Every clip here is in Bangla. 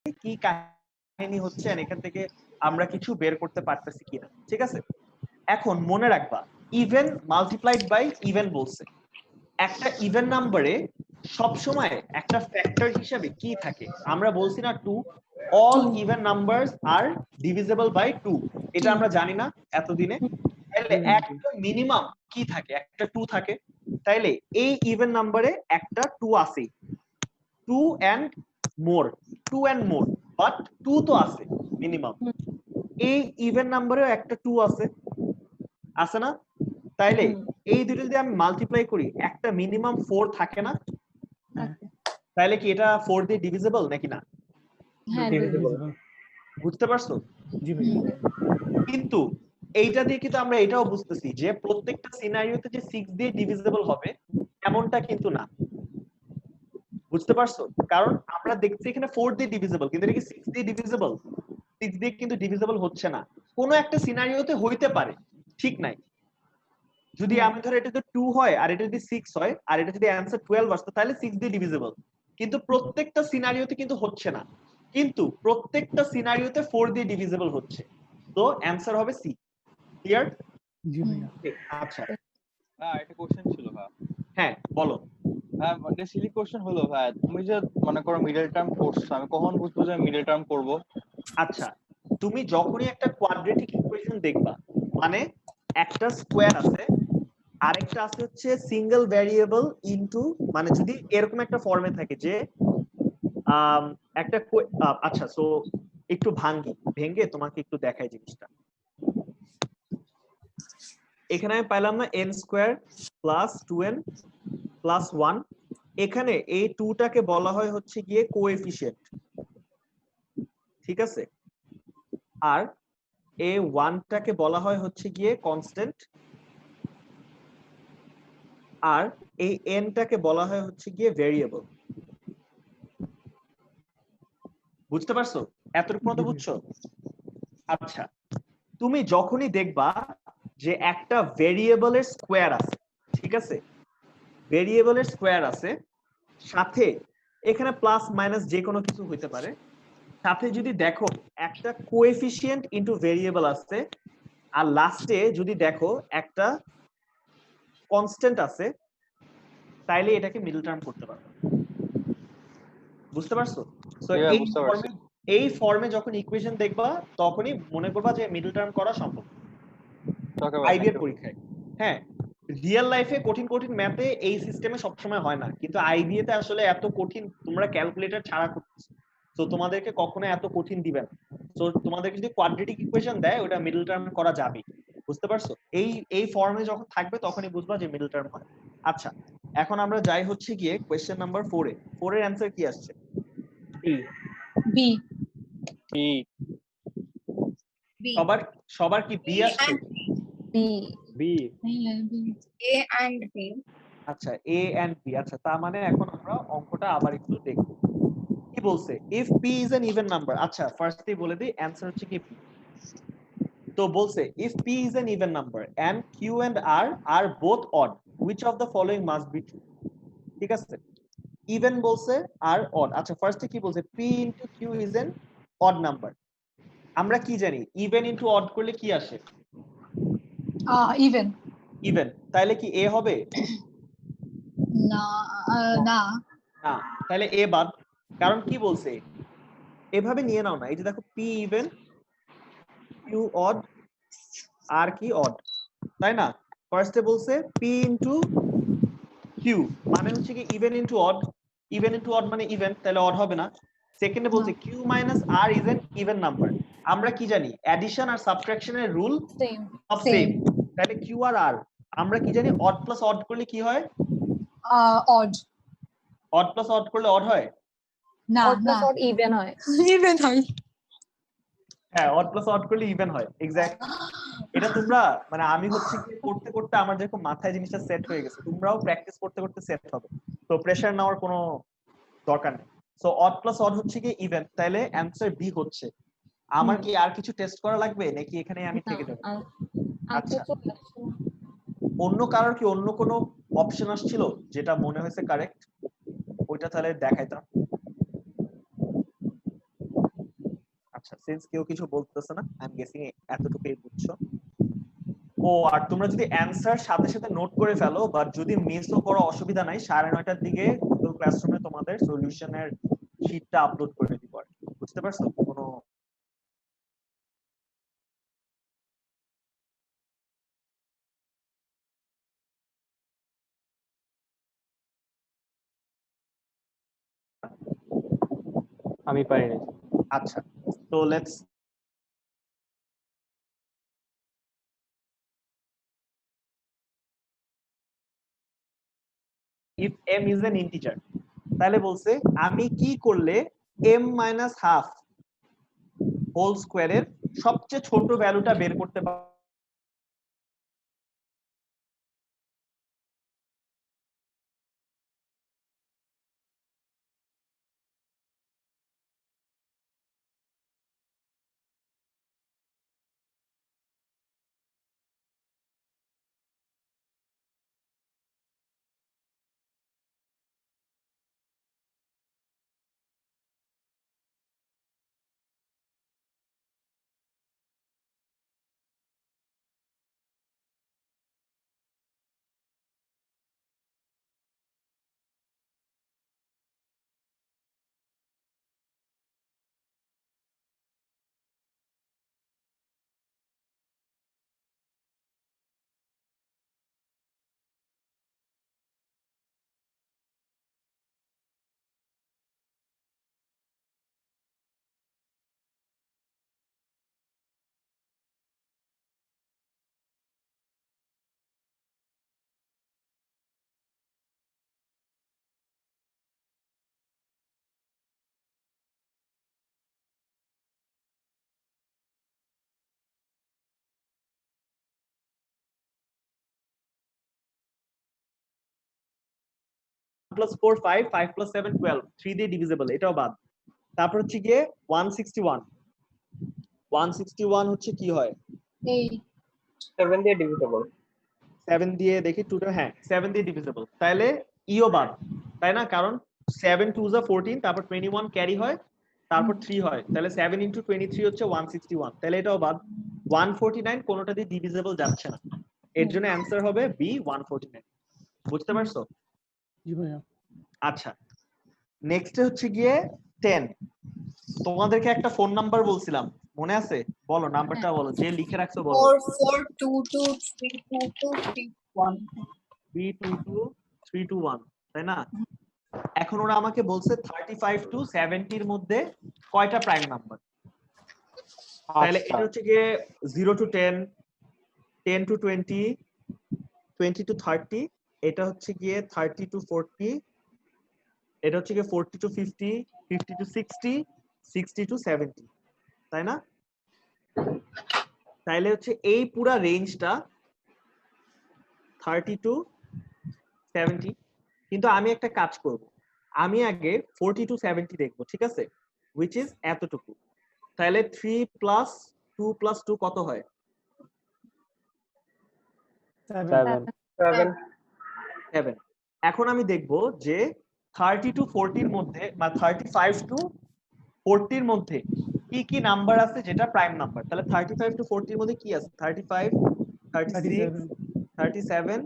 কি কাহিনী হচ্ছে এখান থেকে আমরা কিছু বের করতে পারতেছি কিনা। ঠিক আছে, এখন মনে রাখবা ইভেন মাল্টিপ্লাইড বাই ইভেন বলছে। একটা ইভেন নাম্বারে সবসময় একটা ফ্যাক্টর হিসেবে কি থাকে, আমরা বলছি না 2, all even numbers are divisible by 2, এটা আমরা জানি না এতদিনে। তাহলে একটা মিনিমাম কি থাকে, একটা 2 থাকে। তাইলে এই ইভেন নাম্বারে একটা 2 আছে, 2 and more, 2 and more, but 2 তো আছে মিনিমাম। এই ইভেন নাম্বারেও একটা 2 আছে, আছে না? তাইলে এই দুটো যদি আমি মাল্টিপ্লাই করি একটা মিনিমাম 4 থাকে না? তাইলে কি এটা 4 দিয়ে ডিভিজিবল নাকি না? হ্যাঁ, বুঝতে পারছো? জি ভাইয়া। কিন্তু এইটা দিয়ে কিন্তু আমরা এটাও বুঝতেছি যে প্রত্যেকটা সিনারিওতে যে 6 দিয়ে ডিভিজিবল হবে এমনটা কিন্তু না। বুঝতে পারছো? কারণ আমরা দেখছি এখানে 4 দিয়ে ডিভিজিবল, কিন্তু এটা কি 6 দিয়ে ডিভিজিবল? 6 দিয়ে কিন্তু ডিভিজিবল হচ্ছে না। কোন একটা সিনারিওতে হইতে পারে, ঠিক নাই? যদি আমি ধর এটা যদি 2 হয় আর এটা যদি 6 হয় আর এটা যদি অ্যানসার 12 আসতো তাহলে 6 দিয়ে ডিভিজিবল। কিন্তু প্রত্যেকটা সিনারিওতে কিন্তু হচ্ছে না, কিন্তু প্রত্যেকটা সিনারিওতে 4 দিয়ে ডিভিজিবল হচ্ছে। তো অ্যানসার হবে সি। ক্লিয়ার? জি ভাইয়া। আচ্ছা, হ্যাঁ, একটা কোশ্চেন ছিল ভাই। হ্যাঁ বলো। হ্যাঁ, মানে সিলি কোশ্চেন হলো ভাই, তুমি যে মনে করো মিডল টার্ম করছো, আমি কখন বুঝবো যে মিডল টার্ম করব? আচ্ছা, তুমি যখনই একটা কোয়াড্রেটিক ইকুয়েশন দেখবা, মানে একটা স্কোয়ার আছে আরেকটা আছে হচ্ছে সিঙ্গেল ভ্যারিয়েবল ইনটু, মানে যদি এরকম একটা ফর্মে থাকে যে একটা আচ্ছা, সো একটু ভেঙ্গে তোমাকে একটু দেখাই জিনিসটা। এখানে আমি পাইলাম না n square plus 2n plus 1, এখানে এই 2টাকে বলা হয় হচ্ছে গিয়ে কোএফিশিয়েন্ট, ঠিক আছে? আর এই 1টাকে বলা হয় হচ্ছে গিয়ে কনস্ট্যান্ট, আর এই nটাকে বলা হয় হচ্ছে গিয়ে ভেরিয়েবল। বুঝতে পারছো? এতটুকু পর্যন্ত বুঝছো? আচ্ছা, তুমি যখনই দেখবা যে একটা ভেরিয়েবলের স্কোয়ার আছে, ঠিক আছে, ভেরিয়েবলের স্কোয়ার আছে, সাথে এখানে প্লাস মাইনাস যে কোনো কিছু হইতে পারে, সাথে যদি দেখো একটা কোএফিশিয়েন্ট ইনটু ভেরিয়েবল আছে, আর লাস্টে যদি দেখো একটা কনস্ট্যান্ট আছে, তাইলে এটাকে মিডল টার্ম করতে পারবে। বুঝতে পারছো? সো এই ফর্মে যখন ইকুয়েশন দেখবা তখনই মনে করবা যে মিডল টার্ম করা সম্ভব আইবি এর পরীক্ষায়। হ্যাঁ, রিয়েল লাইফে কঠিন কঠিন ম্যাথে এই সিস্টেমে সবসময় হয় না, কিন্তু আইবিএ তে আসলে এত কঠিন, তোমরা ক্যালকুলেটর ছাড়া করতেছো, তো তোমাদেরকে কখনো এত কঠিন দিবে না। তো তোমাদেরকে যদি কোয়াড্রেটিক ইকুয়েশন দেয় ওটা মিডল টার্ম করা যাবে। বুঝতে পারছো? এই ফর্মে যখন থাকবে তখনই বুঝবা যে মিডল টার্ম হয়। আচ্ছা, এখন আমরা যাই হচ্ছে গিয়ে কোশ্চেন নাম্বার 4 এ। 4 এর অ্যানসার কি আসছে? বি। সবার কি বি আসছে? বি। A and B. আচ্ছা, এ এন্ড বি। আচ্ছা, তার মানে এখন আমরা অঙ্কটা আবার একটু দেখব। কি বলছে? If p is an even number. আচ্ছা, ফার্স্টেই বলে দিই অ্যানসার হচ্ছে কি p। তো বলছে if p is an even number and q and r are both odd, which of the following must be true? ঠিক আছে, ইভেন বলছে আর odd। আচ্ছা, ফার্স্টে কি বলছে? p into q is an odd number। আমরা কি জানি ইভেন ইনটু অড করলে কি আসে? ইভেন। ইভেন। তাহলে কি a হবে? না না না, তাহলে a বাদ। কারণ কি বলছে? এভাবে নিয়ে নাও না, এই যে দেখো p ইভেন, q odd, আর কি odd, তাই না? ফার্স্টে বলছে p ইনটু q মানে হচ্ছে কি even into odd, even into odd মানে ইভেন, তাহলে অড হবে না। সেকেন্ডে বলছে q minus r is an even number. আমরা কি জানি অ্যাডিশন আর সাবট্রাকশনের রুল সব সেম, তাহলে q আর r আমরা কি জানি অড প্লাস অড করলে কি হয়? অড। অড প্লাস অড করলে অড হয় না Odd plus না odd even হয়. ইভেন হয়। হ্যাঁ, অড প্লাস অড করলে ইভেন হয়, এক্স্যাক্টলি। এটা তোমরা মানে আমি হচ্ছে কি করতে করতে আমার যেরকম মাথায় জিনিসটা সেট হয়ে গেছে, তোমরাও প্র্যাকটিস করতে করতে সেট হবে, তো প্রেসার নেওয়ার কোনো দরকার নেই। সো অড প্লাস অড হচ্ছে কি ইভেন, তাহলে অ্যানসার বি হচ্ছে। আমার কি আর কিছু টেস্ট করা লাগবে নাকি এখানে আমি থেকে যাব? আচ্ছা, অন্য কারোর কি অন্য কোনো অপশন আসছিল যেটা মনে হয়েছে কারেক্ট, ওইটা তাহলে দেখাইতাম। আচ্ছা সিন্স কেউ কিছু বলতেছে না, আই এম গেসিং এতটুকুই বুঝছো। ও আর তোমরা যদি অ্যানসার সাথে সাথে নোট করে ফেলো, বাট যদি মিসও করো অসুবিধা নাই, 9:30টার দিকে গুগল ক্লাসরুমে তোমাদের সলিউশনের শীটটা আপলোড করে দিব আর কি। বুঝতে পারছো? কোনো আমি পারিনি। আচ্ছা, তো let's if m is an integer, তাহলে বলছে আমি কি করলে m minus half হোল স্কয়ারের সবচেয়ে ছোট ভ্যালুটা বের করতে পারবো। প্লাস 4 5 5 প্লাস 7 12 3 দিয়ে ডিভিজিবল, এটাও বাদ। তারপর হচ্ছে গিয়ে 161 161 হচ্ছে কি হয় 8 7 দিয়ে ডিভিজিবল। 7 দিয়ে দেখি 2 হ্যাঁ 7 দিয়ে ডিভিজিবল, তাহলে ইও বাদ, তাই না? কারণ 7 2 যা 14, তারপর 21 ক্যারি হয়, তারপর 3 হয়, তাহলে 7 ইনটু 23 হচ্ছে 161, তাহলে এটাও বাদ। 149 কোনোটা দিয়ে ডিভিজিবল যাচ্ছে না, এর জন্য অ্যানসার হবে বি 149। বুঝতে পারছো? জি ভাইয়া। আচ্ছা, নেক্সট হচ্ছে গিয়ে 10। তোমাদেরকে একটা ফোন নাম্বার বলছিলাম, মনে আছে? বলো নাম্বারটা বলো, যে লিখে রাখছো বলো। 44223231 B22321, তাই না? এখন ওরা আমাকে বলছে 35 টু 70 এর মধ্যে কয়টা প্রাইম নাম্বার। তাহলে এটা হচ্ছে গিয়ে 0 টু 10, 10 টু 20, 20 টু 30, এটা হচ্ছে গিয়ে 30 টু 40, এটা হচ্ছে গিয়ে 40 টু 50, 50 টু 60, 60 টু 70, তাই না? তাইলে হচ্ছে এই পুরা রেঞ্জটা 30 টু 70, কিন্তু আমি একটা কাজ করব, আমি আগে 40 টু 70 দেখবো, ঠিক আছে? which is এতটুকু। তাহলে 3 প্লাস 2 প্লাস 2 কত হয়? 7 7। এখন আমি দেখব যে 30 টু 40 এর মধ্যে বা 35 টু 40 এর মধ্যে কি কি নাম্বার আছে যেটা প্রাইম নাম্বার। তাহলে 35 টু 40 এর মধ্যে কি আছে? 35, 36, 37,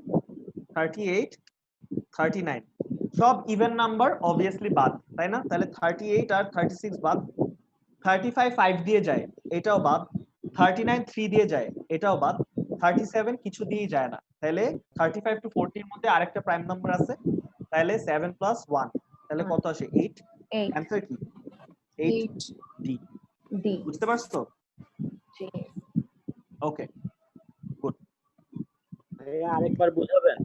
38, 39, সব ইভেন নাম্বার, অবভিয়াসলি বাদ, তাই না? তাহলে 38 আর 36 বাদ, 35 5 দিয়ে যায়, এটাও বাদ, 39 3 দিয়ে যায়, এটাও বাদ, 37 কিছু দিয়ে যায় না, তাহলে 35 টু 40 এর মধ্যে আরেকটা প্রাইম নাম্বার আছে, তাহলে 7 প্লাস 1, তাহলে কত আসে? 8। 8 অ্যানসার কি? 8 ডি। D বুঝতে পারছো? J ওকে, গুড। আরেকবার বুঝাবেন?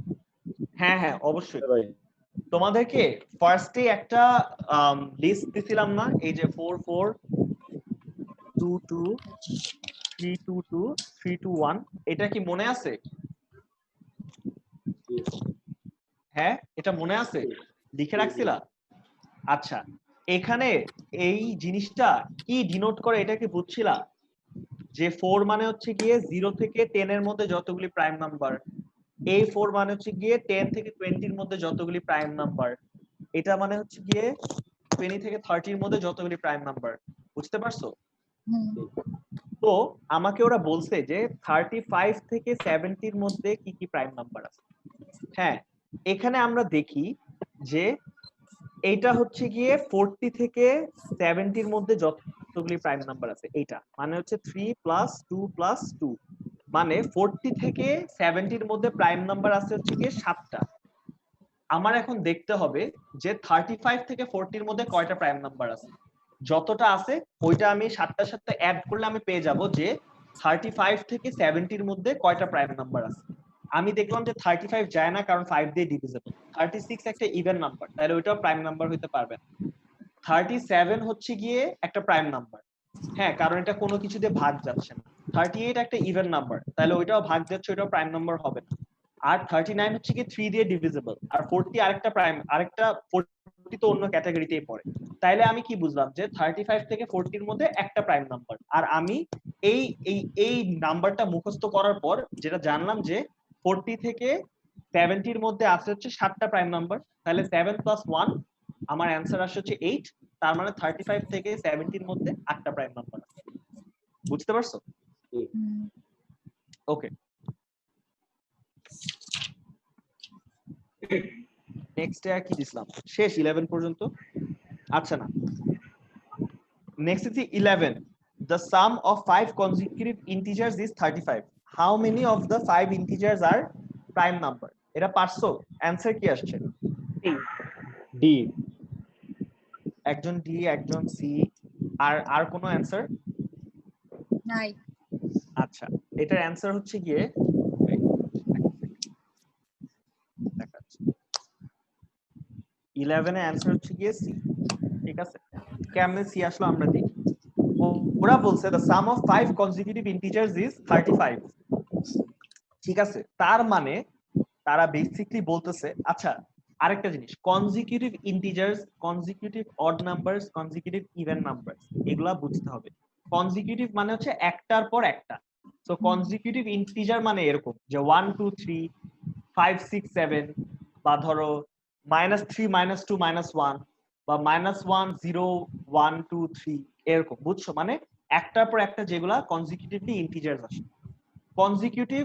হ্যাঁ হ্যাঁ অবশ্যই। ভাই তোমাদেরকে ফার্স্টে একটা লিস্ট দিছিলাম না, এই যে 4 4 2 2 3 2 2 3 2 1, এটা কি মনে আছে? হ্যাঁ এটা মনে আছে, লিখে রাখছিলা? আচ্ছা, এখানে এই জিনিসটা কি ডিনোট করে এটা কি বুঝছিলা? যে 4 মানে হচ্ছে গিয়ে 0 থেকে 10 এর মধ্যে যতগুলি প্রাইম নাম্বার, এই 4 মানে হচ্ছে গিয়ে 10 থেকে 20 এর মধ্যে যতগুলি প্রাইম নাম্বার, এটা মানে হচ্ছে গিয়ে 20 থেকে 30 এর মধ্যে যতগুলি প্রাইম নাম্বার। বুঝতে পারছো? হুম, তো আমাকে ওরা বলছে যে 35 থেকে 70 এর মধ্যে কি কি প্রাইম নাম্বার আছে। হ্যাঁ, এখানে আমরা দেখি যে এইটা হচ্ছে গিয়ে 40 থেকে 70 এর মধ্যে যতগুলি প্রাইম নাম্বার আছে এইটা মানে হচ্ছে 3 প্লাস 2 প্লাস 2 মানে 40 থেকে 70 এর মধ্যে প্রাইম নাম্বার আছে হচ্ছে গিয়ে 7টা। আমার এখন দেখতে হবে যে 35 থেকে 40 এর মধ্যে কয়টা প্রাইম নাম্বার আছে। যতটা আছে ওইটা আমি 7টার সাথে অ্যাড করলে আমি পেয়ে যাব যে 35 থেকে 70 এর মধ্যে কয়টা প্রাইম নাম্বার আছে। আমি দেখলাম যে 35 যায় না, কারণ 5 দিয়ে ডিভিজিবল। 36 একটা ইভেন নাম্বার, তাহলে ওইটাও প্রাইম নাম্বার হইতে পারবে না। 37 হচ্ছে গিয়ে একটা প্রাইম নাম্বার, হ্যাঁ, কারণ এটা কোনো কিছু দিয়ে ভাগ যাচ্ছে না। 38 একটা ইভেন নাম্বার, তাহলে ওইটাও ভাগ যাচ্ছে, ওইটাও প্রাইম নাম্বার হবে না। আর 39 হচ্ছে কি 3 দিয়ে ডিভিজিবল, আর 40 আরেকটা 40 তো অন্য ক্যাটাগরিতেই পড়ে। তাইলে আমি কি বুঝলাম যে 35 থেকে 40 এর মধ্যে একটা প্রাইম নাম্বার। আর আমি এই এই এই নাম্বারটা মুখস্থ করার পর যেটা জানলাম যে 40 থেকে 70 এর মধ্যে আছে হচ্ছে 7টা প্রাইম নাম্বার, তাহলে 7 + 1 আমার অ্যানসার আসছে হচ্ছে 8। তার মানে 35 থেকে 70 এর মধ্যে 8টা প্রাইম নাম্বার আছে। বুঝতে পারছো? হুম। ওকে, নেক্সট আর কি দিছিলাম, শেষ 11 পর্যন্ত। আচ্ছা না, next is 11. The sum of 5 consecutive integers is 35. How many of the 5 integers are prime number? এটা পারছো? অ্যানসার কি আসছে? ডি। একজন ডি, একজন সি, আর কোনো অ্যানসার? নাই। আচ্ছা, এটার অ্যানসার হচ্ছে গিয়ে দেখাচ্ছি। 11 এর অ্যানসার হচ্ছে গিয়ে সি। ঠিক আছে, কেমনে সি আসলো আমরা দেখি। ওরা বলছে the sum of 5 consecutive integers is 35. ঠিক আছে, তার মানে তারা বেসিক্যালি বলতেছে, আচ্ছা আরেকটা জিনিস, consecutive integers, consecutive odd numbers, consecutive even numbers, এগুলা বুঝতে হবে। কনজিকিউটিভ মানে হচ্ছে একটার পর একটা। সো কনজিকিউটিভ ইন্টিজার মানে এরকম যে 1 2 3 5 6 7, বা ধরো -3 -2 -1, বা -1 0 1 2 3, এরকম, বুঝছো? মানে একটার পর একটা যেগুলা কনজিকিউটিভলি ইন্টিজার্স আসে। কনজিকিউটিভ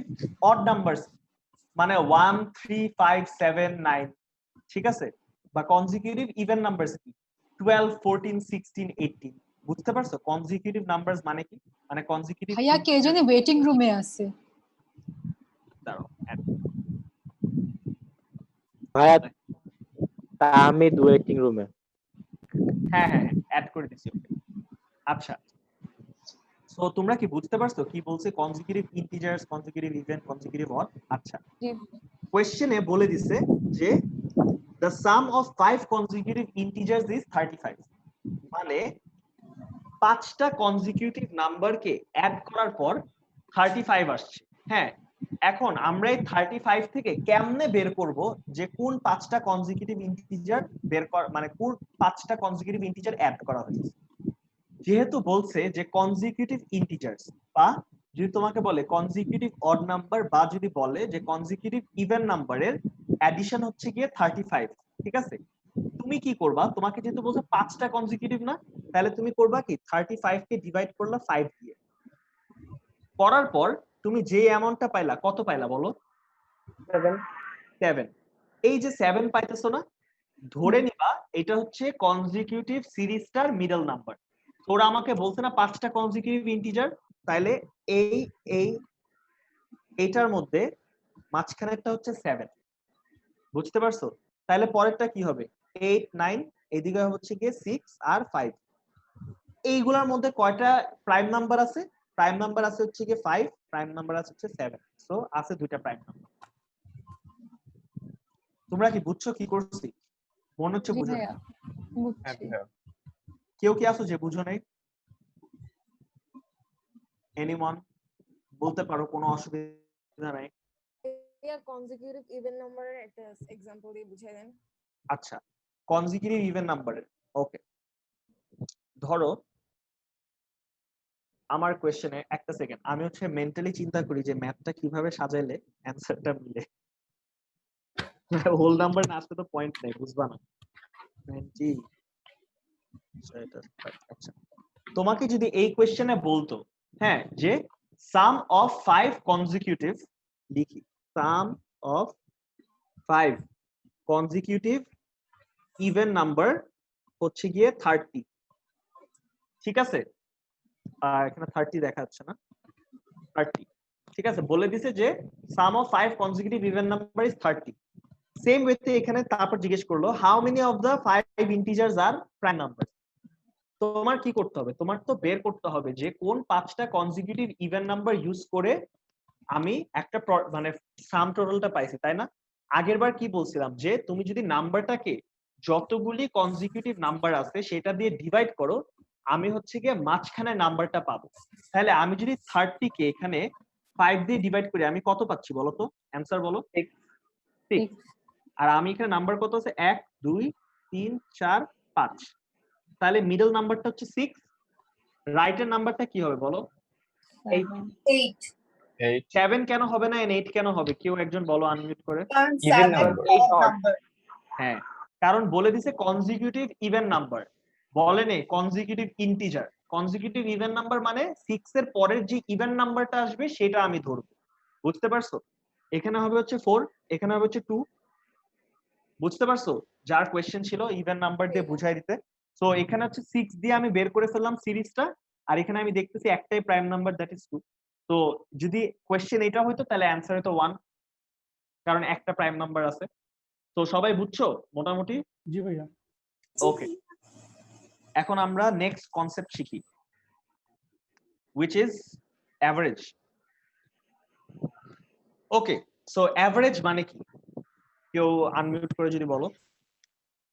অড নাম্বারস মানে 1 3 5 7 9, ঠিক আছে? বা কনজিকিউটিভ ইভেন নাম্বারস কি 12 14 16 18। বুঝতে পারছো কনজিকিউটিভ নাম্বারস মানে কি? মানে কনজিকিউটিভ ভাইয়া কে জানি ওয়েটিং রুমে আছে। ভাইয়া আমি ওয়েটিং রুমে। হ্যাঁ হ্যাঁ অ্যাড করে দিছি। আচ্ছা, সো তোমরা কি বুঝতে পারছো কি বলছে? Consecutive integers, consecutive even, consecutive odd. আচ্ছা, কোশ্চেনে বলে দিছে যে the sum of 5 consecutive integers is 35, মানে 5টা কনজিকিউটিভ নাম্বারকে অ্যাড করার পর 35 আসছে। হ্যাঁ, এখন আমরা এই 35 থেকে কেমনে বের করব যে কোন 5টা কনজিকিউটিভ ইন্টিজার বের করা, মানে কোন 5টা কনজিকিউটিভ ইন্টিজার অ্যাড করা হয়েছে। যেহেতু বলছে যে কনজিকিউটিভ ইন্টিজার্স, বা যদি তোমাকে বলে কনজিকিউটিভ অড নাম্বার, বা যদি বলে যে কনজিকিউটিভ ইভেন নাম্বারের অ্যাডিশন হচ্ছে গিয়ে 35, ঠিক আছে? তুমি কি করবা? তোমাকে যেহেতু বলছে 5টা কনজিকিউটিভ না, তাহলে তুমি করবা কি 35 কে ডিভাইড করলা 5 দিয়ে। করার পর তুমি যে অ্যামাউন্টটা পাইলা, কত পাইলা বলো? 7। এই যে 7 পাইতেছো না, ধরে নিবা এটা হচ্ছে কনজিকিউটিভ সিরিজটার মিডল নাম্বার। তোরা আমাকে বলছে না 5টা কনজিকিউটিভ ইন্টিজার, তাহলে এই এই এইটার মধ্যে মাঝখানেরটা হচ্ছে 7। বুঝতে পারছো? তাহলে পরেরটা কি হবে? 8 9, এদিকে হচ্ছে গিয়ে 6 আর 5। এইগুলোর মধ্যে কয়টা প্রাইম নাম্বার আছে? প্রাইম নাম্বার আছে হচ্ছে গিয়ে 5, প্রাইম নাম্বার আছে হচ্ছে 7। সো আছে দুইটা প্রাইম নাম্বার। তোমরা কি বুঝছো কি করছি? মনে হচ্ছে জি বুঝো ভাইয়া বুঝছি। কেউ কি আছো যে বুঝো নাই? এনিওয়ান বলতে পারো, কোনো অসুবিধা নাই। কনজিকিউটিভ ইভেন নাম্বারের একটা এক্সাম্পল দিয়ে বুঝিয়ে দেন। আচ্ছা, কনজিকিউটিভ ইভেন নাম্বারের, ওকে, ধরো আমার কোশ্চেনে একটা সেকেন্ড, আমি হচ্ছে মেন্টালি চিন্তা করি যে ম্যাথটা কিভাবে সাজাইলে অ্যানসারটা মিলে। হোল নাম্বার না আসলে তো পয়েন্ট নেই, বুঝবা না? 20, আচ্ছা তোমাকে যদি এই কোয়েশ্চেনে বলতো হ্যাঁ যে সাম অফ 5 কনজিকিউটিভ লিখি সাম অফ 5 কনজিকিউটিভ ইভেন নাম্বার হচ্ছে গিয়ে 30, ঠিক আছে? এখানে 30 দেখা যাচ্ছে না, 30, ঠিক আছে? বলে দিছে যে sum of 5 consecutive even number is 30। Same ওয়েতে এখানে তারপর জিজ্ঞেস করলো how many of the 5 integers are prime number. তোমার কি করতে হবে? তোমার তো বের করতে হবে যে কোন 5টা কনজিকিউটিভ ইভেন নাম্বার ইউজ করে আমি একটা মানে সাম টোটালটা পাইছি, তাই না? আগেরবার কি বলছিলাম যে তুমি যদি নাম্বারটাকে যতগুলি কনজিকিউটিভ নাম্বার আছে সেটা দিয়ে ডিভাইড করো, আমি হচ্ছে গিয়ে মাঝখানে নাম্বারটা পাবো। তাহলে আমি যদি 30 কে এখানে 5 দিয়ে ডিভাইড করি আমি কত পাচ্ছি বলো তো? অ্যানসার বলো। 6। আর আমি এখানে নাম্বার কত আছে? 1 2 3 4 5। তাহলে মিডল নাম্বারটা হচ্ছে 6, রাইটের নাম্বারটা কি হবে বলো? 8 7 কেন হবে না, 8 কেন হবে? কেউ একজন বলো আনমিউট করে। কারণ Even 7 number, odd number হ্যাঁ, কারণ বলে দিছে কনজিকিউটিভ ইভেন নাম্বার, বলেনি consecutive integer. Consecutive even number মানে 6 এর পরের যে ইভেন নাম্বারটা আসবে সেটা আমি ধরবো, বুঝতে পারছো? এখানে হবে হচ্ছে 4, এখানে হবে হচ্ছে 2, বুঝতে পারছো? যার কোয়েশ্চেন ছিল ইভেন নাম্বার দিয়ে বুঝাই দিতে। সো এখানে হচ্ছে 6 দিয়ে আমি বের করে ফেললাম সিরিজটা, আর এখানে আমি দেখতেছি একটাই প্রাইম নাম্বার, দ্যাট ইজ 2। তো যদি কোয়েশ্চেন এটা হইতো তাহলে অ্যানসার হতো 1, কারণ একটা প্রাইম নাম্বার আছে। তো সবাই বুঝছো মোটামুটি? জি ভাইয়া। ওকে, এখন আমরা নেক্সট কনসেপ্ট শিখি, which is average. Okay, so average মানে কি? কেউ আনমিউট করে যদি বলো।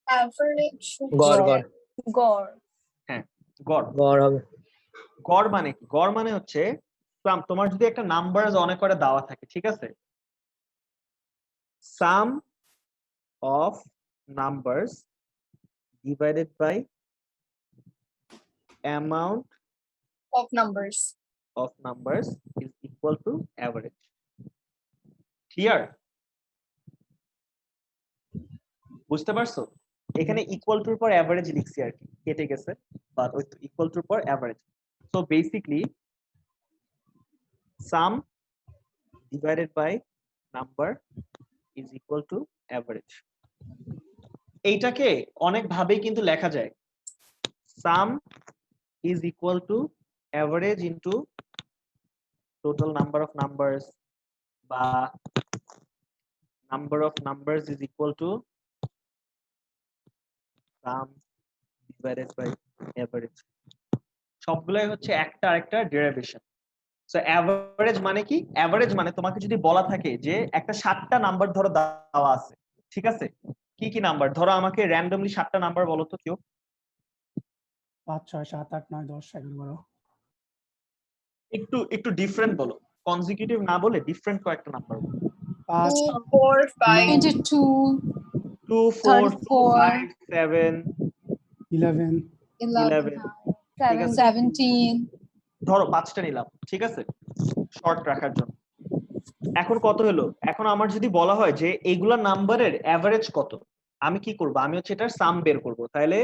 average গড় গড় গড়। গড়। গড় হবে। গড় মানে কি? গড় মানে হচ্ছে তোমার যদি একটা নাম্বার অনেক করে দেওয়া থাকে, ঠিক আছে? Sum of numbers divided by amount of numbers of numbers is equal to average. Clear? বুঝতে পারছো? এখানে ইকুয়াল টুর পর অ্যাভারেজ লিখছি আর কি, কেটে গেছে, বাট ওই ইকুয়াল টুর পর average. So basically sum divided by number is equal to average. এইটাকে অনেক ভাবেই কিন্তু লেখা যায়, সাম is equal to average into total number of numbers, বা number of numbers is equal to sum divided by average। সবগুলাই হচ্ছে একটা আরেকটা ডেরিভেশন। সো অ্যাভারেজ মানে কি? অ্যাভারেজ মানে তোমাকে যদি বলা থাকে যে একটা 7টা নাম্বার ধরো দেওয়া আছে, ঠিক আছে? কি কি নাম্বার? ধরো আমাকে র্যান্ডমলি 7টা নাম্বার বলো তো কেউ। 5 6 7 8 9 10 11 12 একটু একটু ডিফারেন্ট বলো, কনজিকিউটিভ না বলে ডিফারেন্ট কয়েকটা নাম্বার বলো। 5 2 4 5 22 2 4 34 5 7 11 11 ঠিক আছে। 17 ধরো 5টা নিলাম, ঠিক আছে, শর্ট রাখার জন্য। এখন কত হলো? এখন আমার যদি বলা হয় যে এইগুলা নাম্বারের এভারেজ কত, আমি কি করব? আমি হচ্ছে এটার সাম বের করব। তাহলে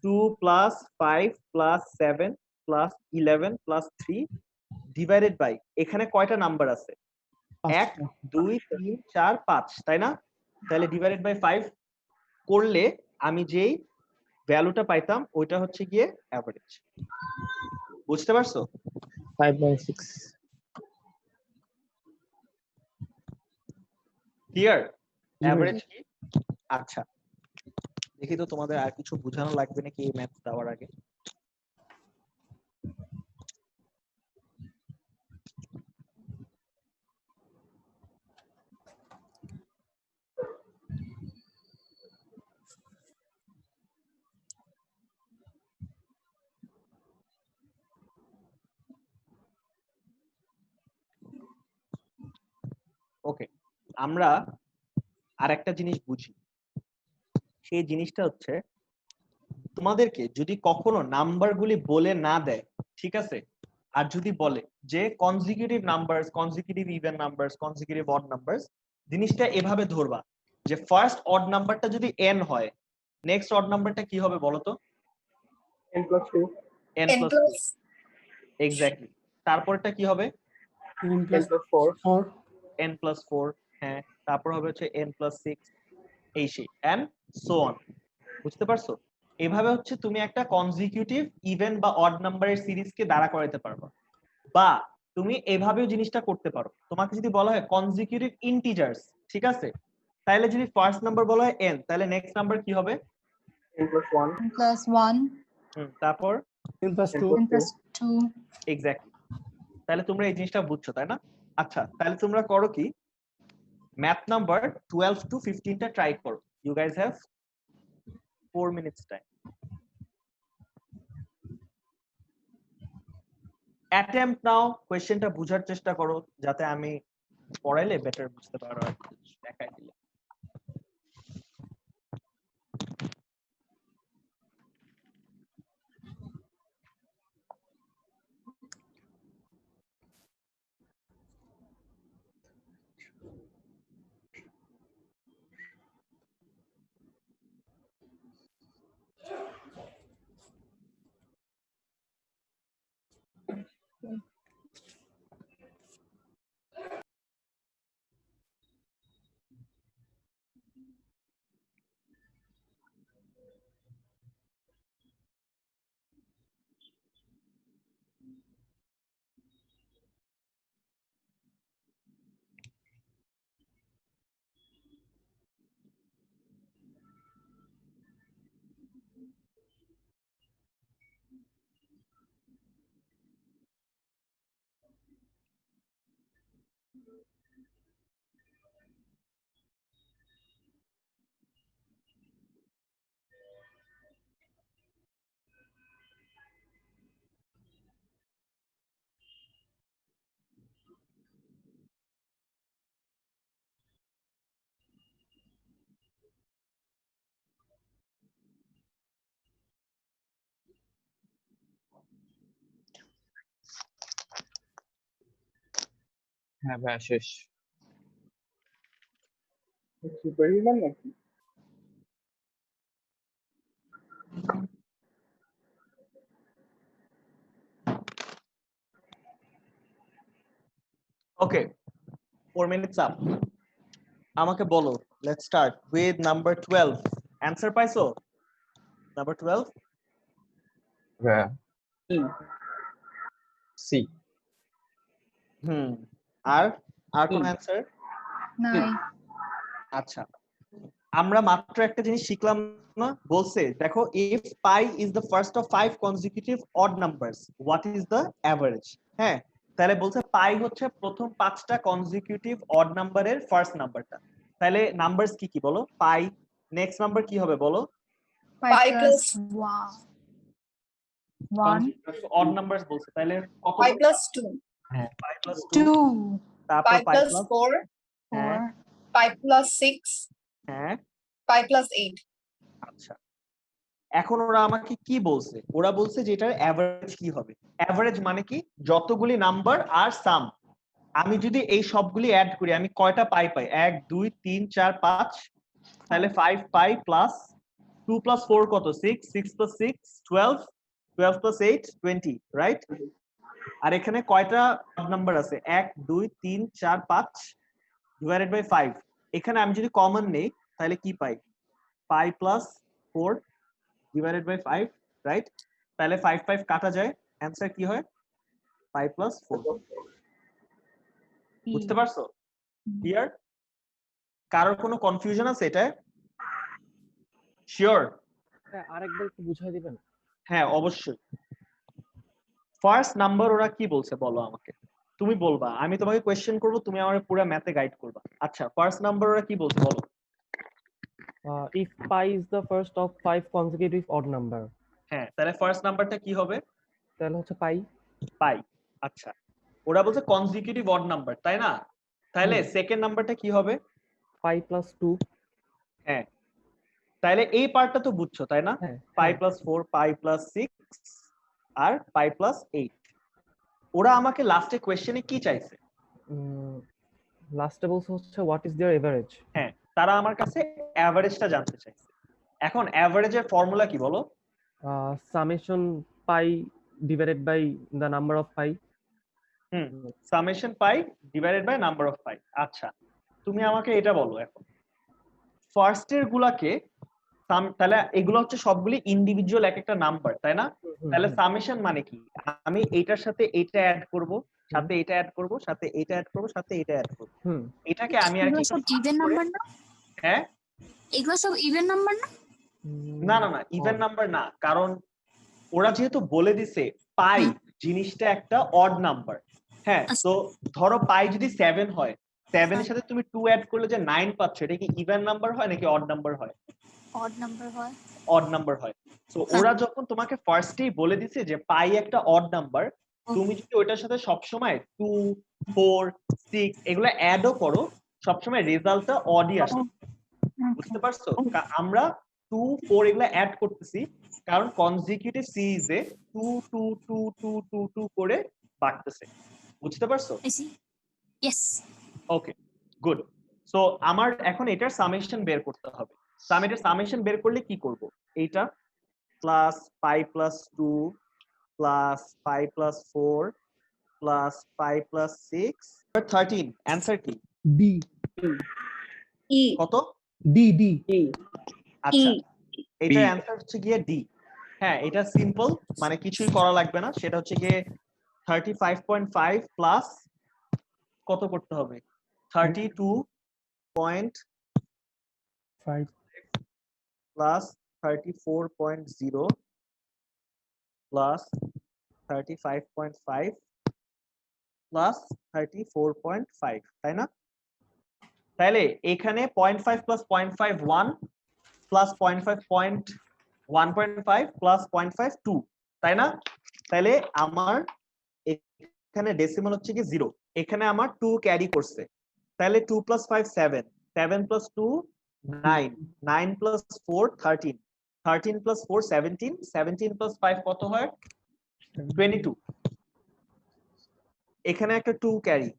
2 plus 5 plus 7 plus 11 plus 3 divided by, এখানে কয়টা নাম্বার আছে? 1 2 3 4 5, তাই না? তাহলে ডিভাইডেড বাই 5 করলে আমি যেই ভ্যালুটা পাইতাম ওইটা হচ্ছে গিয়ে এভারেজ। বুঝতে পারছো? 5.6 ক্লিয়ার? জি ভাই। এভারেজ কি? আচ্ছা, দেখি তো তোমাদের আর কিছু বোঝানো লাগবে নাকি এই ম্যাথ দেওয়ার আগে। ওকে, আমরা আরেকটা জিনিস বুঝি, সেই জিনিসটা হচ্ছে তোমাদেরকে যদি কখনো নাম্বারগুলি বলে না দেয়, ঠিক আছে, আর যদি বলে যে consecutive numbers, consecutive even numbers, consecutive odd numbers, জিনিসটা এভাবে ধরবা যে ফার্স্ট অড নাম্বারটা যদি n হয়, নেক্সট অড নাম্বারটা কি হবে বলো তো? n plus 2 n n plus plus 2 exactly. তারপরটা কি হবে? n n plus plus 4 4 n plus 4, হ্যাঁ। তারপর হবে হচ্ছে n plus 6, এই সেই and so on। বুঝতে পারছো? এভাবে হচ্ছে তুমি একটা কনজিকিউটিভ ইভেন বা অড নাম্বারের সিরিজকে দাঁড়া করাতে পারবা। বা তুমি এভাবেও জিনিসটা করতে পারো, তোমাকে যদি বলা হয় কনজিকিউটিভ ইন্টিজার্স, ঠিক আছে, তাহলে যদি ফার্স্ট নাম্বার বলা হয় n, তাহলে নেক্সট নাম্বার কি হবে? n plus 1 plus 1 তারপর n plus n 2 n plus 2 exactly. তাহলে তোমরা এই জিনিসটা বুঝছো, তাই না? আচ্ছা, তাহলে তোমরা করো কি, ম্যাথ নাম্বার 12 to 15 টা ট্রাই করো। You guys have 4 minutes time. Attempt now, কোশ্চেনটা বুঝার চেষ্টা করো, যাতে আমি পড়াইলে বেটার বুঝতে পারো আর কি, দেখাই দিলে। হ্যাঁ ভাই শেষ। সুপার হিউম্যান নাকি? ওকে, 4 minutes up। আমাকে বলো, let's start with number 12। Answer পাইছো? নাম্বার 12 হ্যাঁ E সি আর আর কোন E অ্যানসার? নাই আচ্ছা, আমরা মাত্র একটা জিনিস শিখলাম না, বলছে দেখো, if pi is the first of 5 consecutive odd numbers, what is the average? হ্যাঁ, তাহলে বলছে পাই হচ্ছে প্রথম 5টা কনজিকিউটিভ অড নাম্বারের ফার্স্ট নাম্বারটা। তাহলে নাম্বারস কি কি বলো? পাই, নেক্সট নাম্বার কি হবে বলো? pi plus 1 অড নাম্বারস বলছে, তাহলে কত? pi plus 2 হ্যাঁ, পাই প্লাস 2, 2 তারপর pi পাই plus প্লাস 4 হ্যাঁ 4 pi plus 6 হ্যাঁ pi plus 8 আচ্ছা, এখন ওরা আমাকে কি বলছে? ওরা বলছে যে এটার অ্যাভারেজ কি হবে। অ্যাভারেজ মানে কি, যতগুলি নাম্বার আর সাম, আমি যদি এই সবগুলি অ্যাড করি, আমি কয়টা পাই পাই? 1 2 3 4 5, তাহলে 5 পাই প্লাস 2 প্লাস 4 কত? 6, 6 প্লাস 6 12, 12 প্লাস 8 20, রাইট? আর এখানে কয়টা নাম্বার আছে? 1 2 3 4 5 ডিভাইডেড বাই 5। এখানে আমি যদি কমন নেই, তাহলে কি পাই? Pi plus 4 divided by 5, right? তাহলে 5 5 কাটা যায়, অ্যানসার কি হয়? 5 প্লাস 4। বুঝতে পারছো? ক্লিয়ার? কারোর কোনো কনফিউশন আছে এটা? শিওর? আরেকবার একটু বুঝাই দিবেন? হ্যাঁ অবশ্যই। ফার্স্ট নাম্বার ওরা কি বলছে বলো আমাকে, তুমি বলবা, আমি তোমাকে কোশ্চেন করব, তুমি আমাকে পুরো ম্যাথে গাইড করবা। আচ্ছা, ফার্স্ট নাম্বার ওরা কি বলছে বলো? If pi is the first of 5 consecutive odd number, হ্যাঁ, তাহলে ফার্স্ট নাম্বারটা কি হবে? তাহলে হচ্ছে পাই। পাই। আচ্ছা, ওরা বলছে কনজিকিউটিভ অড নাম্বার, তাই না? তাহলে সেকেন্ড নাম্বারটা কি হবে? পাই প্লাস 2। হ্যাঁ, তাহলে এই পার্টটা তো বুঝছো, তাই না? হ্যাঁ পাই প্লাস 4, পাই প্লাস 6 আর পাই প্লাস 8। ওরা আমাকে লাস্টে কোশ্চেনে কি চাইছে? লাস্টে বলছে হচ্ছে হোয়াট ইজ देयर এভারেজ। হ্যাঁ, তারা আমার কাছে অ্যাভারেজটা জানতে চাইছে। এখন অ্যাভারেজের ফর্মুলা কি বলো? Summation pi divided by the number of pi. Summation pi divided by number of pi. আচ্ছা, তুমি আমাকে এটা বলো এখন ফার্স্ট এর গুলাকে তাহলে এগুলো হচ্ছে সবগুলি ইন্ডিভিজুয়াল এক একটা নাম্বার, তাই না? তাহলে সামেশন মানে কি? আমি এইটার সাথে এইটা অ্যাড করব, সাথে এটা অ্যাড করব, সাথে এটা অ্যাড করব, সাথে এটা অ্যাড করব। এটাকে আমি আর কি সব ইভেন নাম্বার না? হ্যাঁ, এগুলো সব ইভেন নাম্বার না? না না না, ইভেন নাম্বার না, কারণ ওরা যেহেতু বলে দিছে পাই জিনিসটা একটা অড নাম্বার। হ্যাঁ, তো ধরো পাই যদি 7 হয়, 7 এর সাথে তুমি 2 অ্যাড করলে যে 9 পাচ্ছ, এটা কি ইভেন নাম্বার হয় নাকি অড নাম্বার হয়? অড নাম্বার হয়। অড নাম্বার হয়। সো ওরা যখন তোমাকে ফার্স্টেই বলে দিছে যে পাই একটা অড নাম্বার, তুমি যদি ওইটার সাথে সবসময় 2, 4, 6 এগুলো অ্যাডও করো, সবসময় রেজাল্টটা অডই আসে। বুঝতে পারছো? আমরা 2, 4 এগুলো অ্যাড করতেছি কারণ কনজিকিউটিভ সিরিজে 2 2 2 2 2 2 করে বাড়তেছে। বুঝতে পারছো? ইয়েস। ওকে, গুড। সো আমার এখন এটার সামেশন বের করতে হবে। সো আমি এটার সামেশন বের করলে কি করব? এইটা plus pi plus 2 plus pi plus 4 plus pi plus 6 13। Answer কি? D E. কত? ডি ডি আচ্ছা, এটার অ্যানসার হচ্ছে গিয়ে ডি। হ্যাঁ, এটা সিম্পল, মানে কিছুই করা লাগবে না। সেটা হচ্ছে গিয়ে 35.5 প্লাস কত করতে হবে? 32.5 প্লাস 34.0 প্লাস 35.5 প্লাস 34.5, তাই না? তাহলে এখানে 0.5 প্লাস 0.51 প্লাস 0.5 প্লাস 0.52, তাই না? তাহলে আমার এখানে ডেসিমাল হচ্ছে কি 0, এখানে আমার 2 ক্যারি করছে। তাহলে 2 plus 5 7, 7 plus 2 9, 9 plus 4 13, 13 plus 4 17, 17 plus 5 কত হয়? 22। এখানে একটা 2 carry,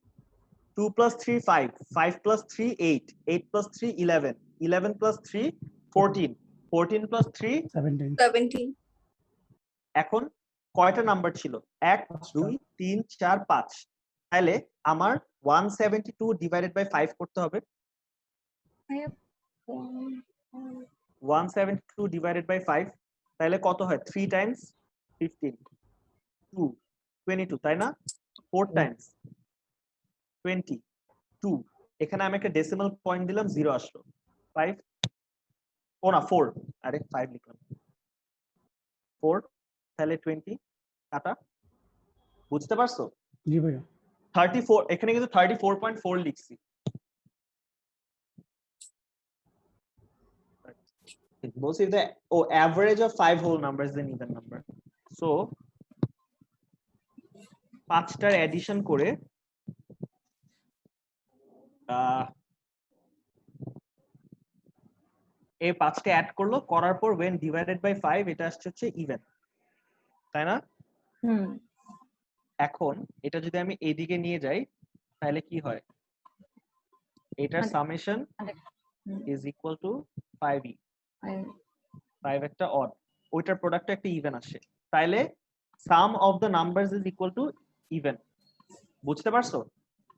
2 plus 3 5, 5 plus 3 8, 8 plus 3 11, 11 plus 3 14, 14 plus 3 17. এখন কয়টা নাম্বার ছিল? 1 2 3 4 5। তাহলে আমার 172 ডিভাইডেড বাই 5 করতে হবে। 172 ডিভাইডেড বাই 5 তাহলে কত হয়? 3 টাইমস 15 2 22, তাই না? 4 টাইমস 22, এখানে আমি একটা ডেসিমাল পয়েন্ট দিলাম, 0 আসলো। 5 ও না 4, আরে 5 লিখলাম, 4 তাহলে 20 কাটা। বুঝতে পারছো? জি ভাইয়া। 34, এখানে কিন্তু 34.4 লিখছি। বলছি the average of 5 whole numbers is an even number. So 5টার এডিশন করে এই 5টা অ্যাড করলো, করার পর when divided by 5 এটা আসছে হচ্ছে ইভেন, তাই না? এখন এটা যদি আমি এদিকে নিয়ে যাই তাহলে কি হয়? এটার summation is equal to 5e, 5 একটা অড, ওইটার প্রোডাক্ট একটা ইভেন আসে। তাইলে sum of the numbers is equal to even. বুঝতে পারছো?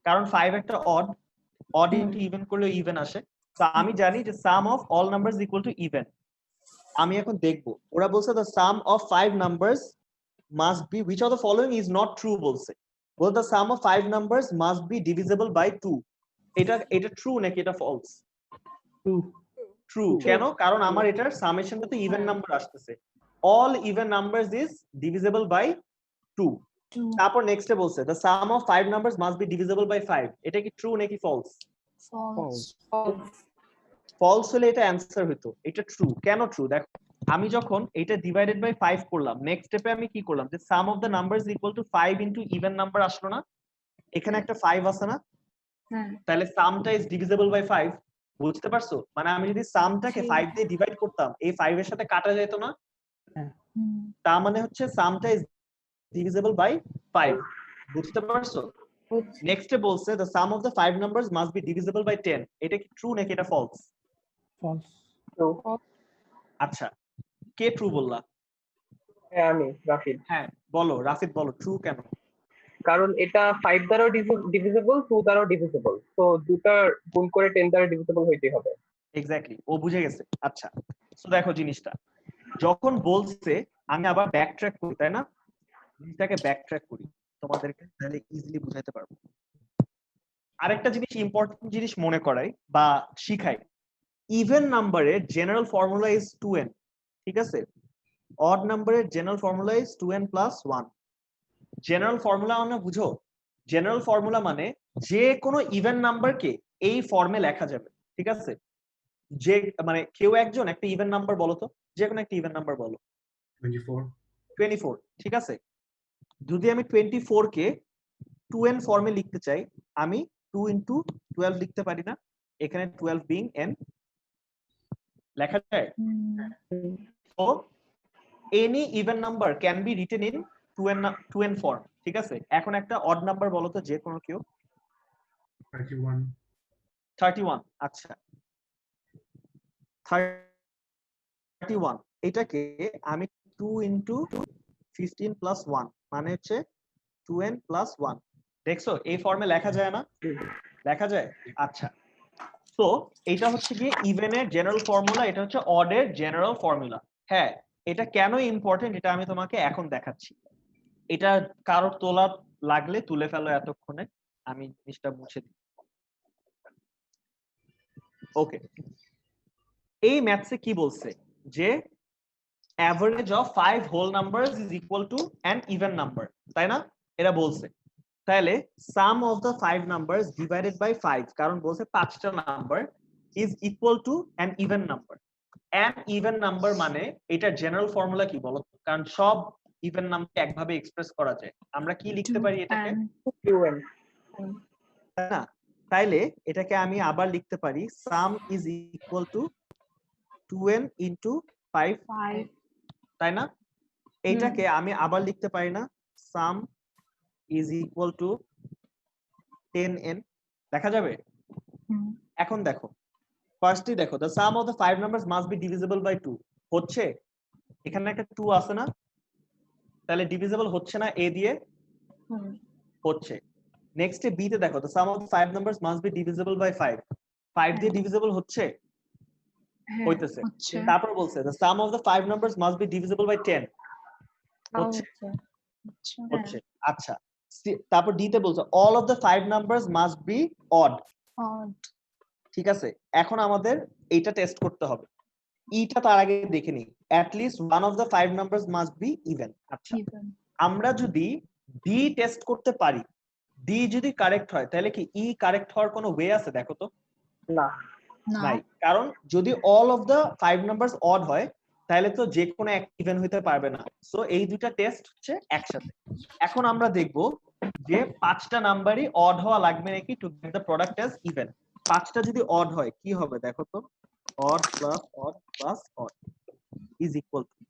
কারণ 5 একটা অড, অড ইনটু ইভেন করলে ইভেন আসে। তো আমি জানি যে sum of all numbers equal to even. আমি এখন দেখব, ওরা বলছে the sum of 5 numbers must be which of the following is not true বলছে। বল the sum of 5 numbers must be divisible by 2। এটা ট্রু নাকি এটা ফলস? ট্রু। কেন? কারণ আমার এটার সামেশনটাতে ইভেন নাম্বার আসতেছে। all even numbers is divisible by 2। তারপর নেক্সটে বলছে the sum of 5 numbers must be divisible by 5। এটা কি ট্রু নাকি ফলস? ফলস হলে এটা অ্যানসার হতো, এটা ট্রু। কেন ট্রু? দেখো, আমি যখন এটা ডিভাইডেড বাই 5 করলাম, নেক্সট স্টেপে আমি কি করলাম? যে sum of the numbers equal to 5 into even number আসলো না? এখানে একটা 5 আছে না? তাহলে সামটা ইজ ডিভিজিবল বাই 5। বুঝতে পারছো? মানে আমি যদি সামটাকে 5 দিয়ে ডিভাইড করতাম, এই 5 এর সাথে কাটা যেত না? তার মানে হচ্ছে সামটা ইজ ডিভিজিবল বাই 5। বুঝতে পারছো? নেক্সটে বলছে the sum of the 5 numbers must be divisible by 10। এটা কি ট্রু নাকি এটা ফলস? ফলস। আচ্ছা, কে ট্রু বললা? হ্যাঁ আমি রাফিদ। হ্যাঁ বলো রাফিদ, বলো ট্রু কেন? কারণ এটা 5 দ্বারাও ডিভিজিবল, 2 দ্বারাও ডিভিজিবল, তো দুটা গুণ করে 10 দ্বারা ডিভিজিবল হইতেই হবে। এক্স্যাক্টলি, ও বুঝে গেছে। আচ্ছা, তো দেখো জিনিসটা যখন বলছে, আমি আবার ব্যাক ট্র্যাক করি, তাই না? জিনিসটাকে ব্যাক ট্র্যাক করি তোমাদেরকে, তাহলে ইজিলি বুঝাইতে পারবো। আরেকটা জিনিস, ইম্পর্টেন্ট জিনিস মনে করাই বা শিখাই, ইভেন নাম্বারের জেনারেল ফর্মুলা ইজ 2n, ঠিক আছে? অড নাম্বারের general formula is 2n plus 1। General formula মানে বুঝো, জেনারেল ফর্মুলা মানে যে কোনো ইভেন নাম্বারকে এই ফর্মে লেখা যাবে, ঠিক আছে? যে মানে কেউ একজন একটা ইভেন নাম্বার বলো তো, যে কোনো একটা ইভেন নাম্বার বলো। 24, ঠিক আছে? যদি আমি 24 কে 2n ফর্মে লিখতে চাই, আমি 2 ইনটু 12 লিখতে পারি না? এখানে 12 বিং n লেখা যায়। So any even number can be written in 2n form, ঠিক আছে? এখন একটা অড নাম্বার বলো তো, যে কোনো কেউ। 31, আচ্ছা 31, এটাকে আমি 2 ইনটু 15 প্লাস 1 মানে হচ্ছে 2n প্লাস 1, দেখছো এই ফর্মে লেখা যায় না? লেখা যায়। আচ্ছা, তো এটা হচ্ছে কি ইভেনের জেনারেল ফর্মুলা, এটা হচ্ছে অডের জেনারেল ফর্মুলা। হ্যাঁ, এটা কেন ইম্পর্টেন্ট এটা আমি তোমাকে এখন দেখাচ্ছি। এটা কারোর তোলা লাগলে তুলে ফেলো এতক্ষণে, আমি জিনিসটা মুছে দিই। ওকে, এই ম্যাথসে কি বলছে যে average of 5 whole numbers is equal to an even number, তাই না? এটা বলছে। তাহলে sum of the 5 numbers divided by 5, কারণ বলছে 5টা number is equal to an even number. An even number মানে এটার জেনারেল ফর্মুলা কি বলো? কারণ সব ইভেন নাম্বার একভাবে এক্সপ্রেস করা যায়, আমরা কি লিখতে পারি এটাকে? 2n। তাই না? তাইলে এটাকে আমি আবার লিখতে পারি সাম is equal two 2n into 5, তাই না? এইটাকে আমি আবার লিখতে পারি না সাম ইজ ইকুয়াল টু 10n, দেখা যাবে? এখন দেখো, ফার্স্টলি দেখো, the sum of the 5 numbers must be divisible by 2, হচ্ছে? এখানে একটা 2 আছে না? তাহলে ডিভিজিবল হচ্ছে না a দিয়ে? হচ্ছে। নেক্সট এ b তে দেখো, the sum of the 5 numbers must be divisible by 5, 5 দিয়ে ডিভিজিবল হচ্ছে? হইতেছে। তারপর বলছে the sum of the 5 numbers must be divisible by 10, হচ্ছে? হচ্ছে। আচ্ছা, তারপর d তে বলছে all of the 5 numbers must be odd, ঠিক আছে? এখন আমাদের এইটা টেস্ট করতে হবে। ইটা তার আগে দেখে নিই, at least one of the 5 numbers must be even। আচ্ছা, আমরা যদি d টেস্ট করতে পারি, d যদি কারেক্ট হয়, তাহলে কি ই কারেক্ট হওয়ার কোনো ওয়ে আছে? দেখো তো। না। নাই, কারণ যদি all of the 5 numbers odd হয়, তাহলে তো যে কোনো এক ইভেন হইতে পারবে না। সো এই দুটো টেস্ট হচ্ছে একসাথে। এখন আমরা দেখব যে 5টা নাম্বারই অড হওয়া লাগবে নাকি to get the product as even. 5টা যদি অড হয় কি হবে দেখো তো, odd plus odd plus odd is equal two,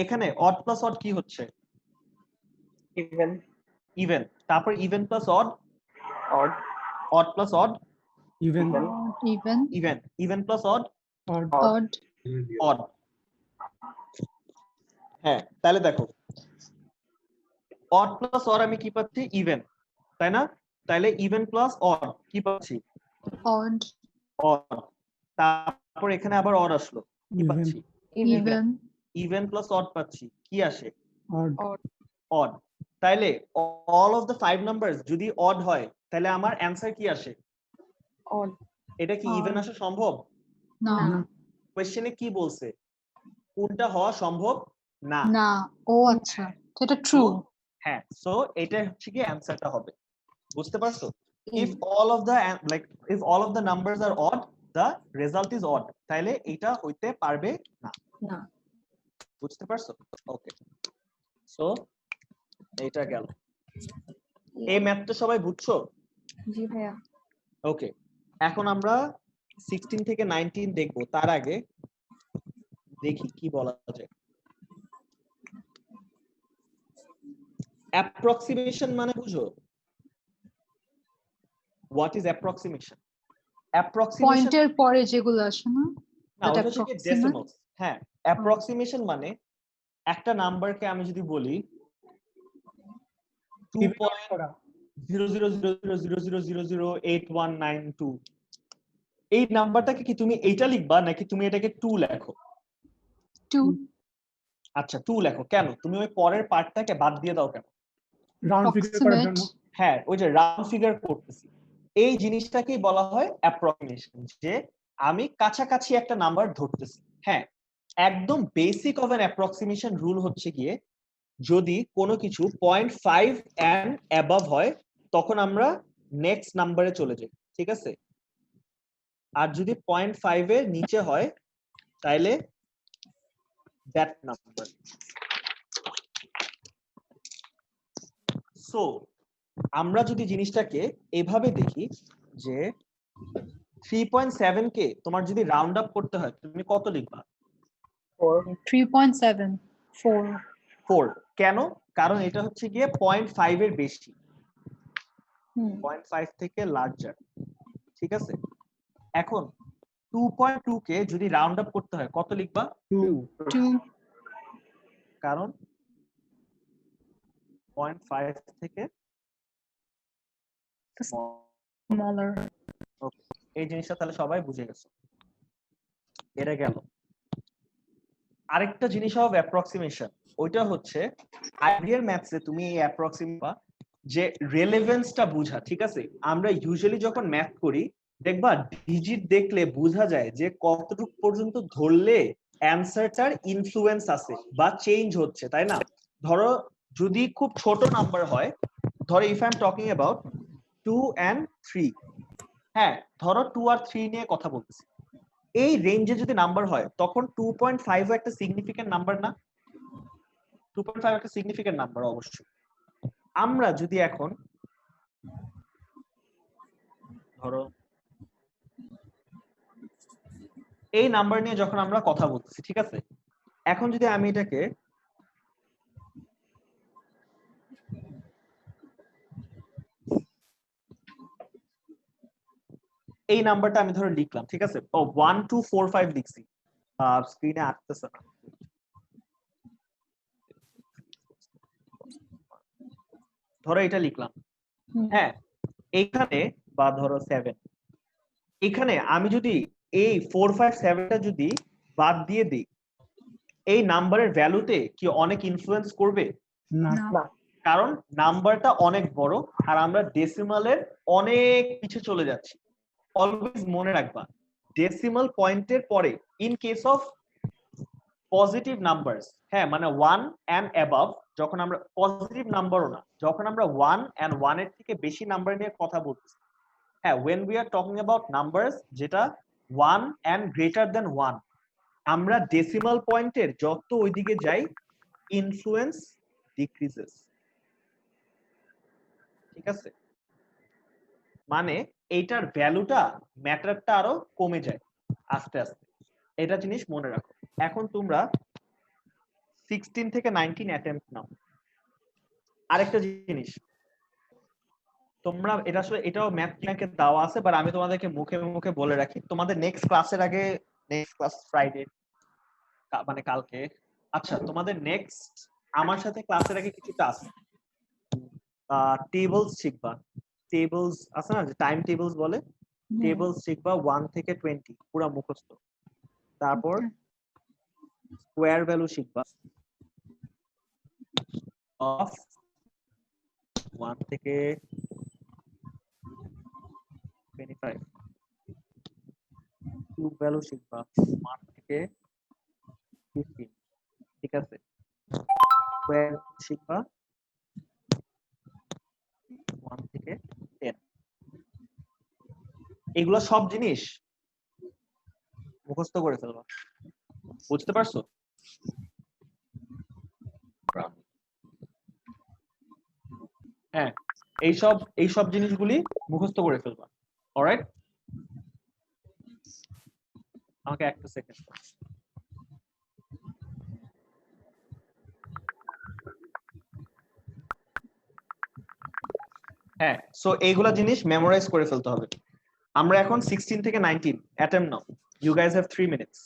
এখানে অড প্লাস অড কি হচ্ছে? ইভেন। ইভেন। তারপর even plus odd, odd. Odd plus odd, even even. Even plus odd, odd odd. হ্যাঁ, তাহলে দেখো অড প্লাস অড আমি কি পাচ্ছি? ইভেন, তাই না? তাহলে ইভেন প্লাস অড কি পাচ্ছি? অড। তারপর এখানে আবার অড আসলো, কি পাচ্ছি? ইভেন। ইভেন প্লাস অড পাচ্ছি, কি আসে? অড। তাইলে অল অফ দ্য 5 নাম্বারস যদি অড হয়, তাহলে আমার অ্যানসার কি আসে? অড। এটা কি ইভেন আসা সম্ভব? না। কোশ্চেনে কি বলছে? কোনটা হওয়া সম্ভব না? না। ও আচ্ছা, এটা ট্রু। হ্যাঁ, সো এটা হচ্ছে কি অ্যানসারটা হবে। বুঝতে পারছো? if all of the if all of the numbers are odd, the result is odd, তাহলে এটা হইতে পারবে না। না। বুঝতে পারছো? ওকে, সো এটা গেল। এই ম্যাথটা সবাই বুঝছো? জি ভাইয়া। ওকে, এখন আমরা 16 থেকে 19 দেখবো, তার আগে দেখি কি বলা যায়। অ্যাপ্রক্সিমেশন মানে বুঝো? What is approximation? Approximation পয়েন্টের পরে যেগুলো আসে না, না, ওটা হচ্ছে ডেসিমালস। হ্যাঁ, approximation মানে একটা নাম্বারকে আমি যদি বলি Divide করা 2.00000008192, এই নাম্বারটাকে কি তুমি এইটা লিখবা নাকি তুমি এটাকে 2 লেখো? 2 আচ্ছা 2 লেখো, কেন? তুমি ওই পরের পার্টটাকে বাদ দিয়ে দাও কেন? রাউন্ড ফিগার করার জন্য। approximate হ্যাঁ, ওই যে রাউন্ড ফিগার করতেছি, এই জিনিসটাকেই বলা হয় অ্যাপ্রক্সিমেশন, যে আমি কাছাকাছি একটা নাম্বার ধরতেছি। হ্যাঁ, একদম basic of an approximation rule হচ্ছে গিয়ে যদি কোনো কিছু 0.5 এন্ড অ্যাবভ হয় তখন আমরা নেক্সট নাম্বারে চলে যাই, ঠিক আছে? আর যদি 0.5 এর নিচে হয় তাহলে দ্যাট নাম্বার। সো আমরা যদি জিনিসটাকে এভাবে দেখি যে 3.7 কে তোমার যদি রাউন্ড আপ করতে হয় তুমি কত লিখবা? 3.7 4 4। কেন? কারণ এটা হচ্ছে গিয়ে 0.5 এর বেশি, হুম 0.5 থেকে লার্জার, ঠিক আছে? এখন 2.2 কে যদি রাউন্ড আপ করতে হয় কত লিখবা? 2 কারণ 0.5 থেকে smaller এই জিনিসটা তাহলে সবাই বুঝে গেছে। এটা গেল। আরেকটা জিনিস হবে অ্যাপ্রক্সিমেশন, ওইটা হচ্ছে আইডিয়াল ম্যাথসে তুমি এই অ্যাপ্রক্সিমেট যে রেলেভেন্সটা বুঝা, ঠিক আছে? আমরা ইউজুয়ালি যখন ম্যাথ করি দেখবা ডিজিট দেখলে বোঝা যায় যে কতটুকু পর্যন্ত ধরলে অ্যানসারটার ইনফ্লুয়েন্স আছে বা চেঞ্জ হচ্ছে, তাই না? ধরো যদি খুব ছোট নাম্বার হয়, ধরো if I am talking about 2 and 3, হ্যাঁ ধরো 2 আর 3 নিয়ে কথা বলতেছি, এই রেঞ্জে যদি নাম্বার হয় তখন 2.5 একটা সিগনিফিকেন্ট নাম্বার না? 2.5 একটা সিগনিফিকেন্ট নাম্বার অবশ্যই। আমরা যদি এখন ধরো এই নাম্বার নিয়ে যখন আমরা কথা বলতেছি, ঠিক আছে? এখন যদি আমি এটাকে এই নাম্বারটা আমি ধরো লিখলাম, ঠিক আছে? ও 1245 লিখছি, স্ক্রিনে আসতেছে না, ধরো এটা লিখলাম, হ্যাঁ এইখানে বা ধরো 7, এখানে আমি যদি এই 457টা যদি বাদ দিয়ে দিই এই নাম্বারের ভ্যালুতে কি অনেক ইনফ্লুয়েন্স করবে? না না কারণ নাম্বারটা অনেক বড় আর আমরা ডেসিমালের অনেক পিছে চলে যাচ্ছি। অলওয়েজ মনে রাখবা ডেসিমাল পয়েন্টের পরে in case of positive numbers, হ্যাঁ মানে 1 and above, যখন আমরা পজিটিভ নাম্বারও না, যখন আমরা 1 and 1 এর থেকে বেশি নাম্বার নিয়ে কথা বলতেছি, হ্যাঁ when we are talking about numbers যেটা 1 and greater than 1, আমরা ডেসিমাল পয়েন্টের যত ওইদিকে যাই ইনফ্লুয়েন্স ডিক্রিজেস, ঠিক আছে? মানে এইটার ভ্যালুটা ম্যাটারটা আরো কমে যায় আস্তে আস্তে, এটা জিনিস মনে রাখো। এখন তোমরা 16 থেকে 19 অ্যাটেম্প্ট নাও। আরেকটা জিনিস তোমরা এটা আসলে এটাও ম্যাথ ক্লাসে দেওয়া আছে, বাট আমি তোমাদেরকে মুখে মুখে বলে রাখি, তোমাদের নেক্সট ক্লাসের আগে, নেক্সট ক্লাস ফ্রাইডে মানে কালকে, আচ্ছা তোমাদের নেক্সট আমার সাথে ক্লাসের আগে কিছু টাস্ক, টেবলস শিখবা। টেবলস আছে না, যে টাইম টেবলস বলে, টেবলস শিখবা 1 থেকে 20 পুরো মুখস্থ। তারপর স্কোয়ার ভ্যালু শিখবা অফ 1 থেকে 25, কিউব ভ্যালু শিখবা 1 থেকে 15, ঠিক আছে? স্কোয়ার শিখবা 1 থেকে 10। এগুলো সব জিনিস মুখস্থ করে ফেলবা, বুঝতে পারছো? হ্যাঁ এইসব জিনিসগুলি মুখস্থ করে ফেলবা। অলরাইট, আমাকে একটা সেকেন্ড। হ্যাঁ সো এইগুলা জিনিস মেমোরাইজ করে ফেলতে হবে। আমরা এখন 16 থেকে 19 অ্যাটেম্প নাও। You guys have 3 minutes।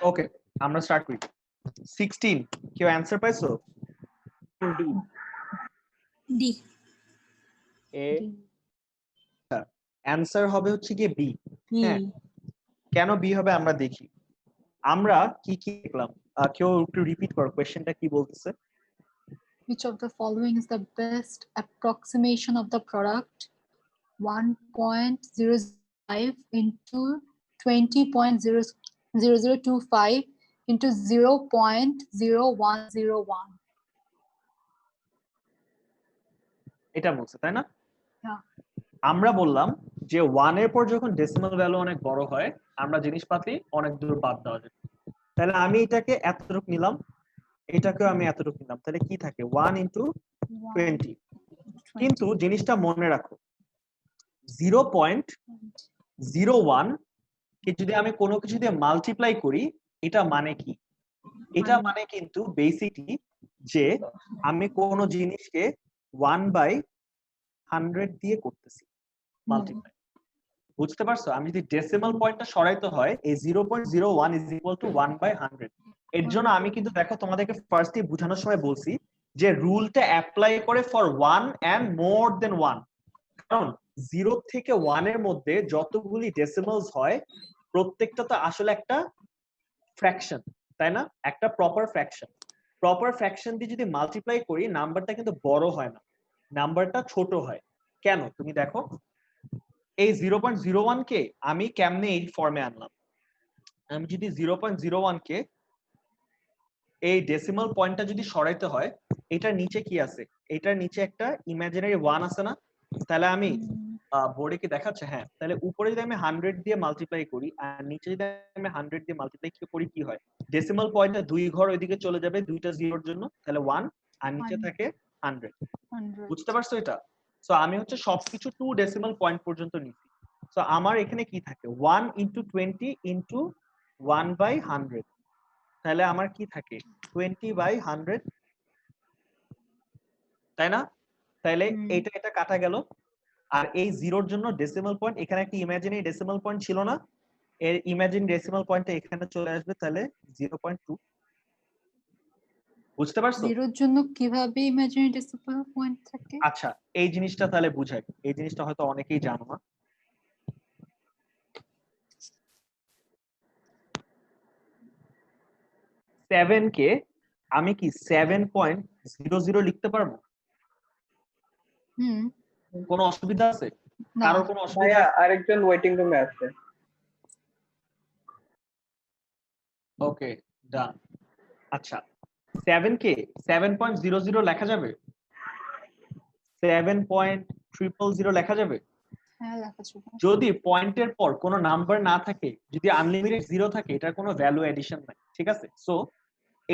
Okay, আমরা স্টার্ট করি। 16 কেউ অ্যানসার পাইছো? D. এ অ্যানসার হবে হচ্ছে গিয়ে বি। হ্যাঁ, কেন বি হবে আমরা দেখি। আমরা কি কি দেখলাম? কেউ একটু রিপিট করো, কোশ্চেনটা কি বলতেছে? Which of the following is the best approximation of the product? 1.005 into 20.0025 into 0.0101. এটা বলছে, তাই না? হ্যাঁ। আমরা বললাম যে 1 এর পর যখন ডেসিমাল ভ্যালু অনেক বড় হয়, আমরা জিনিসপাতি অনেক দূর বাদ দেওয়া যায়। তাহলে আমি এটাকে এতটুকু নিলাম, এটাকেও আমি এতটুকু নিলাম, তাহলে কি থাকে 1 into 20। কিন্তু জিনিসটা মনে রাখো, 0.01 কে যদি আমি কোনো কিছু দিয়ে মাল্টিপ্লাই করি, এটা মানে কি? এটা মানে কিন্তু বেসিকলি যে আমি কোনো জিনিসকে 1/100 দিয়ে করতেছি মাল্টিপ্লাই। বুঝতে পারছো? আমি যদি ডেসিমাল পয়েন্টটা সরাইতে হয়, এই 0.01 is equal to 1/100। এর জন্য আমি কিন্তু দেখো তোমাদেরকে ফার্স্টে বোঝানোর সময় বলছি যে রুলটা অ্যাপ্লাই করে ফর 1 and more than 1। কারণ 0 থেকে 1 এর মধ্যে যতগুলি ডেসিমালস হয়, প্রত্যেকটা তো আসলে একটা ফ্র্যাকশন, তাই না? একটা প্রপার ফ্র্যাকশন। প্রপার ফ্র্যাকশন দিয়ে যদি মাল্টিপ্লাই করি, নাম্বারটা কিন্তু বড় হয় না, নাম্বারটা ছোট হয়। কেন? তুমি দেখো, এই 0.01 কে আমি কেমনে এই ফর্মে আনলাম। আমি যদি 0.01 কে এই ডেসিমাল পয়েন্টটা যদি সরাইতে হয়, এটার নিচে কি আছে? এটার নিচে একটা ইমাজিনারি 1 আছে না? তাহলে আমি বোর্ডে কি দেখাচ্ছে? হ্যাঁ, তাহলে উপরে যদি আমি 100 দিয়ে মাল্টিপ্লাই করি আর নিচে যদি আমি 100 দিয়ে মাল্টিপ্লাই করি, কি হয়? ডেসিমাল পয়েন্টটা 2 ঘর ওইদিকে চলে যাবে দুইটা জিরোর জন্য, তাহলে 1 আর নিচে থাকে 100। বুঝতে পারছো এটা? সো আমি হচ্ছে সবকিছু 2 ডেসিমাল পয়েন্ট পর্যন্ত নিছি। সো আমার এখানে কি থাকে? 1 into 20 into 1/100। তাহলে আমার কি থাকে? 20/100, তাই না? তাহলে এটা কাটা গেল। আর এই জিরোর জন্য ডেসিমাল পয়েন্ট, এখানে একটা ইমাজিনারি ডেসিমাল পয়েন্ট ছিল না, এর ইমাজিন ডেসিমাল পয়েন্টটা এখানে চলে আসবে, তাহলে 0.2। বুঝতে পারছো? জিরোর জন্য কিভাবে ইমাজিনারি ডেসিমাল পয়েন্ট থাকে? আচ্ছা, এই জিনিসটা তাহলে বুঝাই। এই জিনিসটা হয়তো অনেকেই জানো না। 7 কে আমি কি 7.00 লিখতে পারবো? কোনো অসুবিধা আছে? না। কারোর কোনো অসুবিধা? ভাইয়া আরেকজন ওয়েটিং রুমে আছে। ওকে, ডান। আচ্ছা, 7 কে 7.00 লেখা যাবে? 7.000 লেখা যাবে? হ্যাঁ, লেখা যাবে। যদি পয়েন্টের পর কোনো নাম্বার না থাকে, যদি আনলিমিটেড জিরো থাকে, এটার কোনো ভ্যালু এডিশন নাই। ঠিক আছে? সো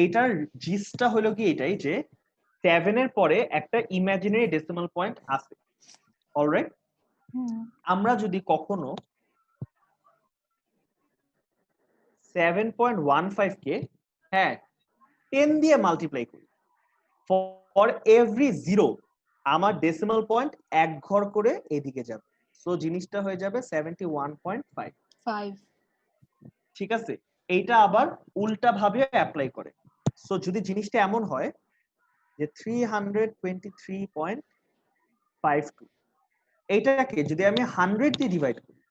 এইটার জিসটা হলো কি এটাই যে 7 এর পরে একটা ইমাজিনারি ডেসিমাল পয়েন্ট আছে। অলরাইট, আমরা যদি কখনো 7.15 কে 10 দিয়ে মাল্টিপ্লাই করি, ফর এভরি জিরো আমার ডেসিমাল পয়েন্ট এক ঘর করে এদিকে যাবে। সো জিনিসটা হয়ে যাবে 71.5। ঠিক আছে? এইটা আবার উল্টা ভাবে অ্যাপ্লাই করে। সো যদি জিনিসটা এমন হয় যে 323.52, এইটাকে যদি আমি 100 দিয়ে ডিভাইড করি,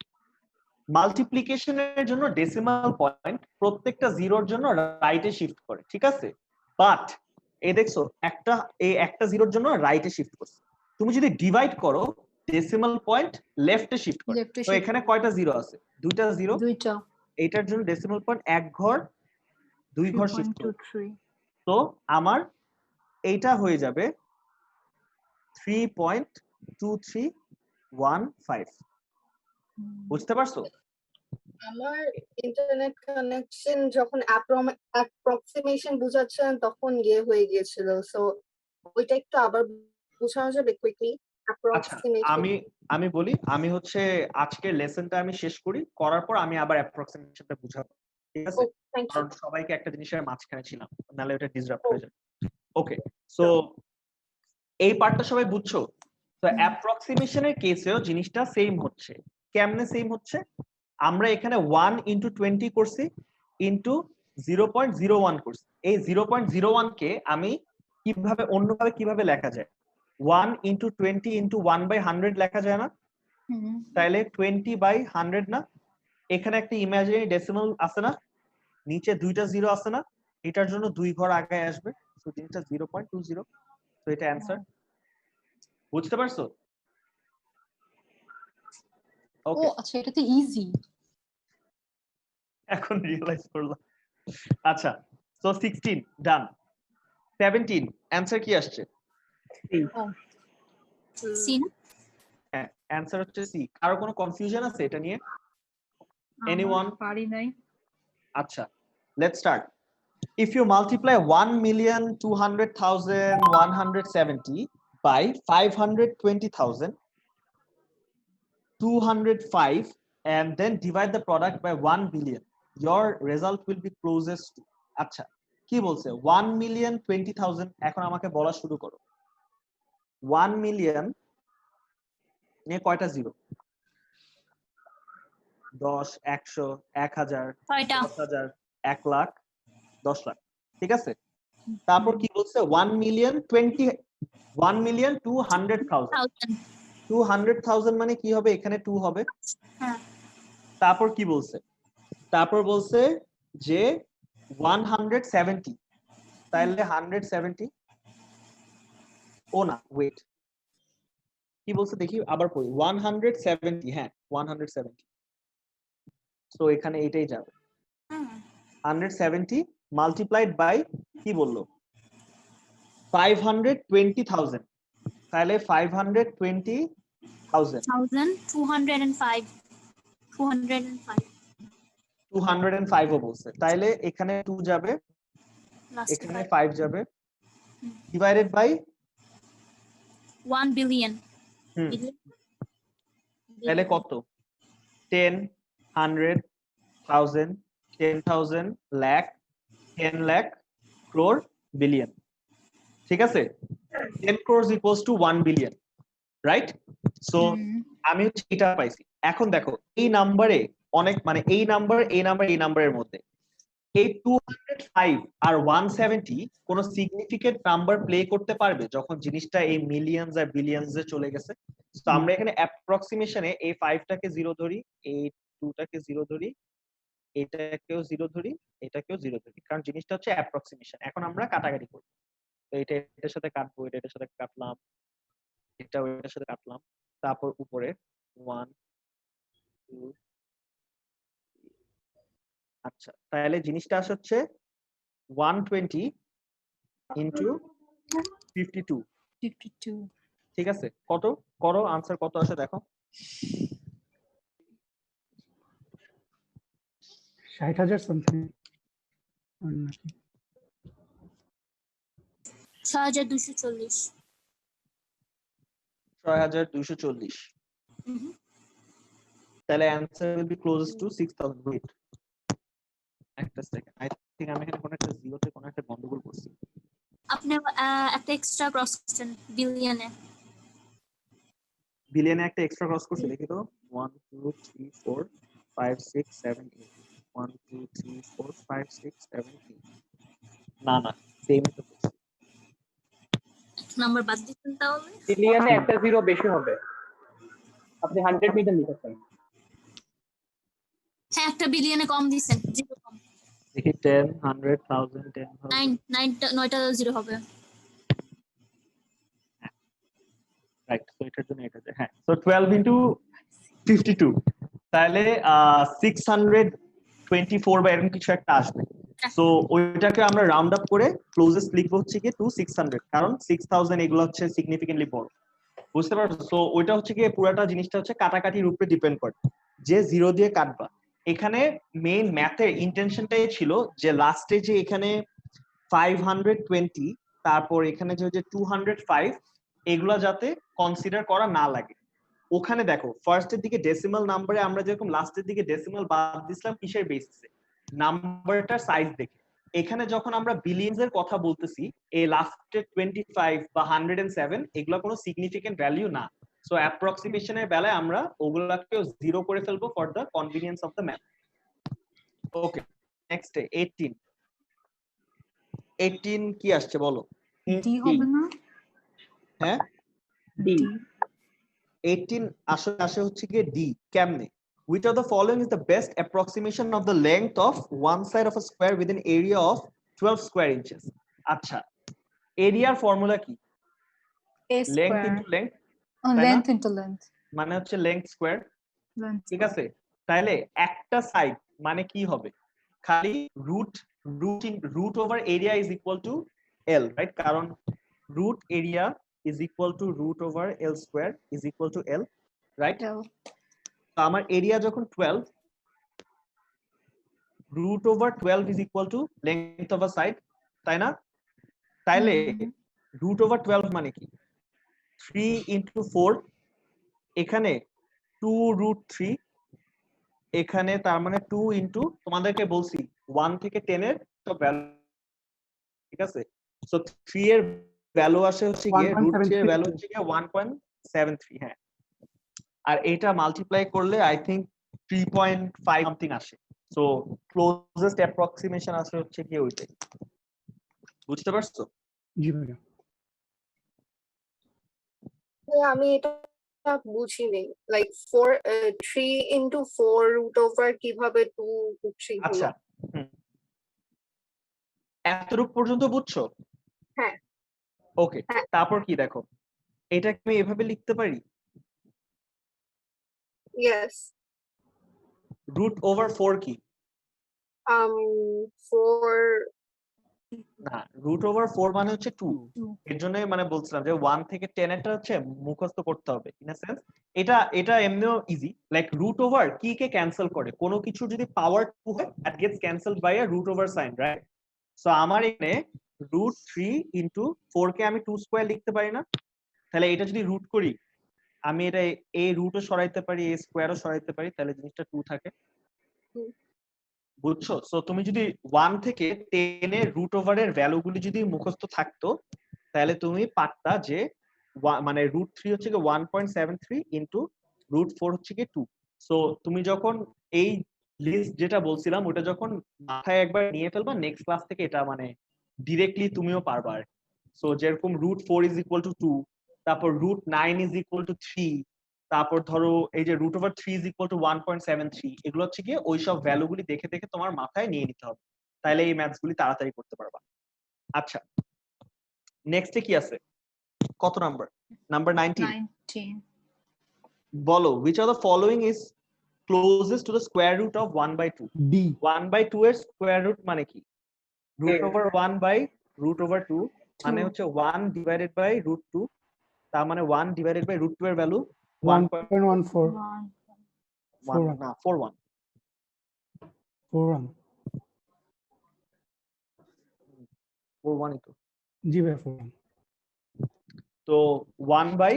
মাল্টিপ্লিকেশনের জন্য ডেসিমাল পয়েন্ট প্রত্যেকটা জিরোর জন্য রাইটে শিফট করে। ঠিক আছে? বাট এই দেখছো, একটা জিরোর জন্য রাইটে শিফট করছে। তুমি যদি ডিভাইড করো, ডেসিমাল পয়েন্ট লেফটে শিফট করে। তো এখানে কয়টা জিরো আছে? দুইটা জিরো। এইটার জন্য ডেসিমাল পয়েন্ট এক ঘর 2 ঘর শিফট করে। তো আমার এইটা হয়ে যাবে 3.2315। বুঝতে পারছো? আমার ইন্টারনেট কানেকশন যখন অ্যাপ্রক্সিমেশন বুঝাচ্ছেন তখন ইয়ে হয়ে গিয়েছিল, সো ওইটা একটু আবার বোঝানো যাবে কুইকলি? আচ্ছা, আমি বলি, আমি হচ্ছে আজকের লেসনটা আমি শেষ করি, করার পর আমি আবার অ্যাপ্রক্সিমেশনটা বুঝাবো। ঠিক আছে? কারণ সবাইকে একটা জিনিসের মাঝখানে ছিলাম, নাহলে ওটা ডিসরাপ্ট হয়ে যাবে। ওকে, সো এই পার্টটা সবাই বুঝছো? তো অ্যাপ্রক্সিমেশনের কেসেও জিনিসটা সেম হচ্ছে। কেমনে সেম হচ্ছে? আমরা এখানে 1 into 20 করছি ইনটু 0.01 করছি। এই 0.01 কে আমি কিভাবে অন্যভাবে কিভাবে লেখা যায়? 1 into 20 into 1/100 লেখা যায় না? হুম, তাহলে 20/100 না? এখানে একটা ইমাজিনারি ডেসিমাল আছে না? নিচে দুইটা জিরো আছে না? এটার জন্য 2 ঘর আগে আসবে। সো জিনিসটা 0.20। তো এটা অ্যানসার। বুঝতে পারছো? ও ওকে, আচ্ছা, এটা তো ইজি। এখন রিয়েলাইজ করলাম। আচ্ছা, সো 16 ডান। 17 অ্যানসার কি আসছে? সি না? হ্যাঁ, অ্যানসার হচ্ছে সি। কারো কোনো কনফিউশন আছে এটা নিয়ে? এনিওয়ান? পারি নাই। আচ্ছা, let's start. If you multiply 1,200,170 by 520,205 and then divide the product by 1 billion, your result will be closest to. আচ্ছা, কি বলছে? 1,020,000। এখন আমাকে বলা শুরু করো। 1 মিলিয়ন নিয়ে কয়টা জিরো? 10, 100, 1000, ছয়টা। 10,000, 1 লাখ, 10 লাখ। ঠিক আছে? তারপর কি বলছে? 1,200,000। 200,000 মানে কি হবে? এখানে 2 হবে। হ্যাঁ। তারপর কি বলছে? তারপর বলছে যে 170। তাহলে 170, ও না, ওয়েট, কি বলছে দেখি আবার পড়ি। 170, হ্যাঁ 170। সো এখানে এটাই যাবে। 170 মাল্টিপ্লাইড বাই কি বললো? 520,000। তাহলে 520,000 205 205 ও বলছে। তাইলে এখানে 2 যাবে, লাস্টে এখানে 5 যাবে, ডিভাইডেড বাই 1 বিলিয়ন। তাহলে কত? 10, 100, 1000, 10,000, লাখ, 10 লাখ, ক্রোর, বিলিয়ন। ঠিক আছে? 10 crores equals to 1 billion, right? So আমি হচ্ছে এটা পাইছি। এখন দেখো এই নাম্বারে অনেক, মানে এই নাম্বার, এই নাম্বার, এই নাম্বারের মধ্যে এই 205 আর 170 কোন সিগনিফিকেন্ট নাম্বার প্লে করতে পারবে যখন জিনিসটা এই মিলিয়নস আর বিলিয়নস এ চলে গেছে? তো আমরা এখানে অ্যাপ্রক্সিমেশনে এই 5 টাকে 0 ধরি, এই 2 টাকে 0 ধরি, এটাকেও 0 ধরি, এটাকেও 0 ধরি, কারণ জিনিসটা হচ্ছে অ্যাপ্রক্সিমেশন। এখন আমরা কাটাকাটি করব। তো এটা এটার সাথে কাটবো, এটা এটার সাথে কাটলাম, এটা এটার সাথে কাটলাম, তারপর উপরে 1 2। আচ্ছা, তাহলে জিনিসটা আসে হচ্ছে 120 ইনটু 52। 52। ঠিক আছে? কত করো, আনসার কত আসে দেখো। 60,000 সামথিং। 6240। 6240। তাহলে answer will be closest to 6000। Wait একটা সেকেন্ড, আই থিংক আমি এখানে কোনো একটা জিরোতে কোনো একটা গন্ডগোল করছি। আপনি একটা এক্সট্রা ক্রস করছেন বিলিয়নে। বিলিয়নে একটা এক্সট্রা ক্রস করছি, দেখি তো। 1 2 3 4 5 6 7 8 1 2 3 4 5 6 7 8। না না, সেমই তো করছি। নাম্বার বাদ দিচ্ছেন তাহলে। বিলিয়নে একটা জিরো বেশি হবে। আপনি 100 মিলিয়ন লিখেছেন। হ্যাঁ, একটা বিলিয়নে কম দিচ্ছেন, জিরো কম। দেখি 10 100 1000 10,000। 9টা জিরো হবে। রাইট, সো এটার জন্য এটা হ্যাঁ। সো 12 ইনটু 52, তাহলে 624 বা এরকম কিছু একটা আসবে। সো ওইটাকে আমরা রাউন্ড আপ করে ক্লোজেস্ট লিখবো হচ্ছে কি 600, কারণ 6000 এগুলো হচ্ছে সিগনিফিকেন্টলি বড়। বুঝতে পারছো? সো ওইটা হচ্ছে কি পুরাটা জিনিসটা হচ্ছে কাটাকাটির উপরে ডিপেন্ড করে, যে জিরো দিয়ে কাটবা। এখানে মেইন ম্যাথের ইন্টেনশনটাই ছিল যে লাস্টে যে এখানে 520, তারপর এখানে যে 205, এগুলা যাতে কনসিডার করা না লাগে। ওখানে দেখো ফার্স্টের দিকে ডেসিমাল নাম্বারে আমরা যেরকম লাস্টের দিকে ডেসিমাল বাদ দিছিলাম কিসের বেসিসে? নাম্বারটার সাইজ দেখে। এখানে যখন আমরা বিলিয়নস এর কথা বলতেছি, এই লাস্টের 25 বা 107 এগুলা কোনো সিগনিফিকেন্ট ভ্যালু না। সো অ্যাপ্রক্সিমেশনের বেলায় আমরা ওগুলাকেও জিরো করে ফেলবো for the convenience of the math. Okay, next 18 18 কি আসছে বলো? ডি হবে না? হ্যাঁ, ডি। 18 আসলে আসে হচ্ছে গিয়ে ডি। কেমনে? Which of the following is the best approximation of the length of one side of a square with an area of 12 square inches? আচ্ছা, এরিয়ার ফর্মুলা কি? এ লেংথ স্কয়ার, ইনটু লেংথ, তাই না? লেন্থ ইনটু লেন্থ, মানে হচ্ছে লেংথ স্কয়ার, লেন্থ ঠিক আছে? তাহলে একটা সাইড মানে কি হবে? খালি root over area is equal to L, right? কারণ root area is equal to root over L square is equal to L, right? তো আমার এরিয়া যখন 12, root over 12 is equal to length of a side, তাই না? তাইলে রুট ওভার 12 মানে কি? 3 ইনটু 4, এখানে 2 রুট 3, এখানে তার মানে 2 ইনটু, তোমাদেরকে বলছি 1 থেকে 10 এর তো ভ্যালু, ঠিক আছে? সো 3 এর ভ্যালু আসে হচ্ছে গিয়ে রুট 3 এর ভ্যালু হচ্ছে গিয়ে 1.73, হ্যাঁ। আর এটা মাল্টিপ্লাই করলে আই থিংক 3.5 সামথিং আসে। সো ক্লোজেস্ট অ্যাপ্রক্সিমেশন আসে হচ্ছে গিয়ে ওইটাই। বুঝতে পারছো? জি ভাইয়া। আমি এটা বুঝিনি, লাইক 3 ইন্টু 4 রুট ওভার কিভাবে 2 রুট 3 হলো? আচ্ছা, এতটুকু পর্যন্ত বুঝছো? হ্যাঁ। ওকে, তারপর কি দেখো, এটা কি আমি এভাবে লিখতে পারি? ইয়েস। রুট ওভার 4 কি? 4 না, রুট ওভার 4 মানে হচ্ছে 2। এর জন্য মানে বলছিলাম যে 1 থেকে 10 এরটা হচ্ছে মুখস্থ করতে হবে, ইন আ সেন্স এটা এমনিও ইজি। লাইক রুট ওভার কি কে ক্যান্সেল করে? কোনো কিছু যদি পাওয়ার 2 হয় that gets cancelled by a root over sine, right? So আমার এখানে রুট 3 ইনটু 4 কে আমি 2 স্কয়ার লিখতে পারি না? তাহলে এটা যদি রুট করি, আমি এটা এ রুটও সরাইতে পারি, এ স্কয়ারও সরাইতে পারি, তাহলে জিনিসটা 2 থাকে। বুঝছো? সো তুমি যদি 1 থেকে 10 এর রুট ওভারের ভ্যালুগুলি যদি মুখস্থ থাকতো, তাহলে তুমি পারতা যে মানে রুট 3 হচ্ছে কি 1.73 ইনটু রুট 4 হচ্ছে কি 2। সো তুমি যখন এই লিস্ট যেটা বলছিলাম ওটা যখন মাথায় একবার নিয়ে ফেলবা, নেক্সট ক্লাস থেকে এটা মানে ডিরেক্টলি তুমিও পারবা। সো যেরকম রুট 4 ইজ ইকুয়াল টু 2, তারপর রুট 9 ইজ ইকুয়াল টু 3, তারপর ধরো এই যে root over 3 is equal to 1.73, এগুলো হচ্ছে কি ওই সব ভ্যালুগুলি দেখে দেখে তোমার মাথায় নিয়ে নিতে হবে, তাহলে এই ম্যাথস গুলি তাড়াতাড়ি করতে পারবা। আচ্ছা, নেক্সটে কি আছে? কত নাম্বার? নাম্বার 19। বলো, which of the following is closest to the square root of 1/2? ডি। 1/2 এর স্কয়ার রুট মানে কি? Root over 1 by root over 2 মানে হচ্ছে 1 ডিভাইডেড বাই রুট 2, তার মানে 1 ডিভাইডেড বাই রুট 2 এর ভ্যালু 1.14 1 না 41। 41 41 তো। জি ভাই 41। তো 1 বাই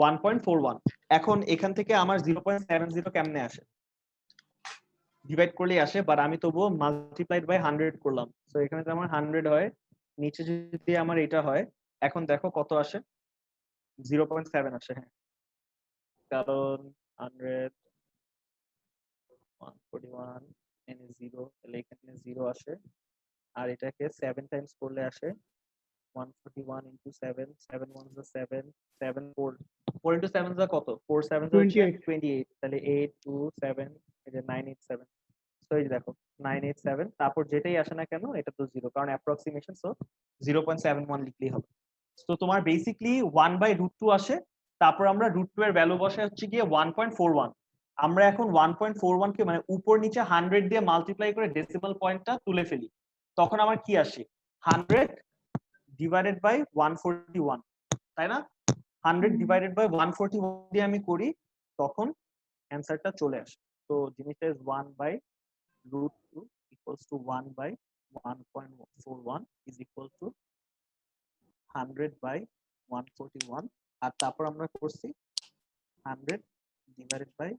1.41। এখন এখান থেকে আমার 0.70 কেমনে আসে? ডিভাইড করলেই আসে, বাট আমি তবুও মাল্টিপ্লাইড বাই 100 করলাম। সো এখানে তো আমার 100 হয়, নিচে যদি আমার এটা হয়, এখন দেখো কত আসে? 0.7 আসে, হ্যাঁ, কারণ 100 141 এখানে 0, তাহলে এখানে 0 আসে, আর এটাকে 7 টাইমস করলে আসে 141 into 7, 7 1 is 7, 7 4, 4 into 7 is কত? 4 7 হচ্ছে 28, তাহলে 8 2 7, এই যে 987। সো এই যে দেখো 987, তারপর যেটাই আসে না কেন এটা তো 0, কারণ অ্যাপ্রক্সিমেশন, সো 0.71 লিখলেই হবে। তো তোমার বেসিক্যালি 1/√2 আসে, তারপর আমরা √2 এর ভ্যালু বসাই হচ্ছে গিয়ে 1.41। আমরা এখন 1.41 কে মানে উপর নিচে 100 দিয়ে মাল্টিপ্লাই করে ডেসিমাল পয়েন্টটা তুলে ফেলি, তখন আমার কি আসে? 100 ডিভাইডেড বাই 141, তাই না? 100 ডিভাইডেড বাই 141 দিয়ে আমি করি, তখন অ্যানসারটা চলে আসে। তো জিনিসটা is 1/√2 equals to 1/1.41 is equal two 100/141, আর তারপর আমরা করছি 100 ডিভাইডেড বাই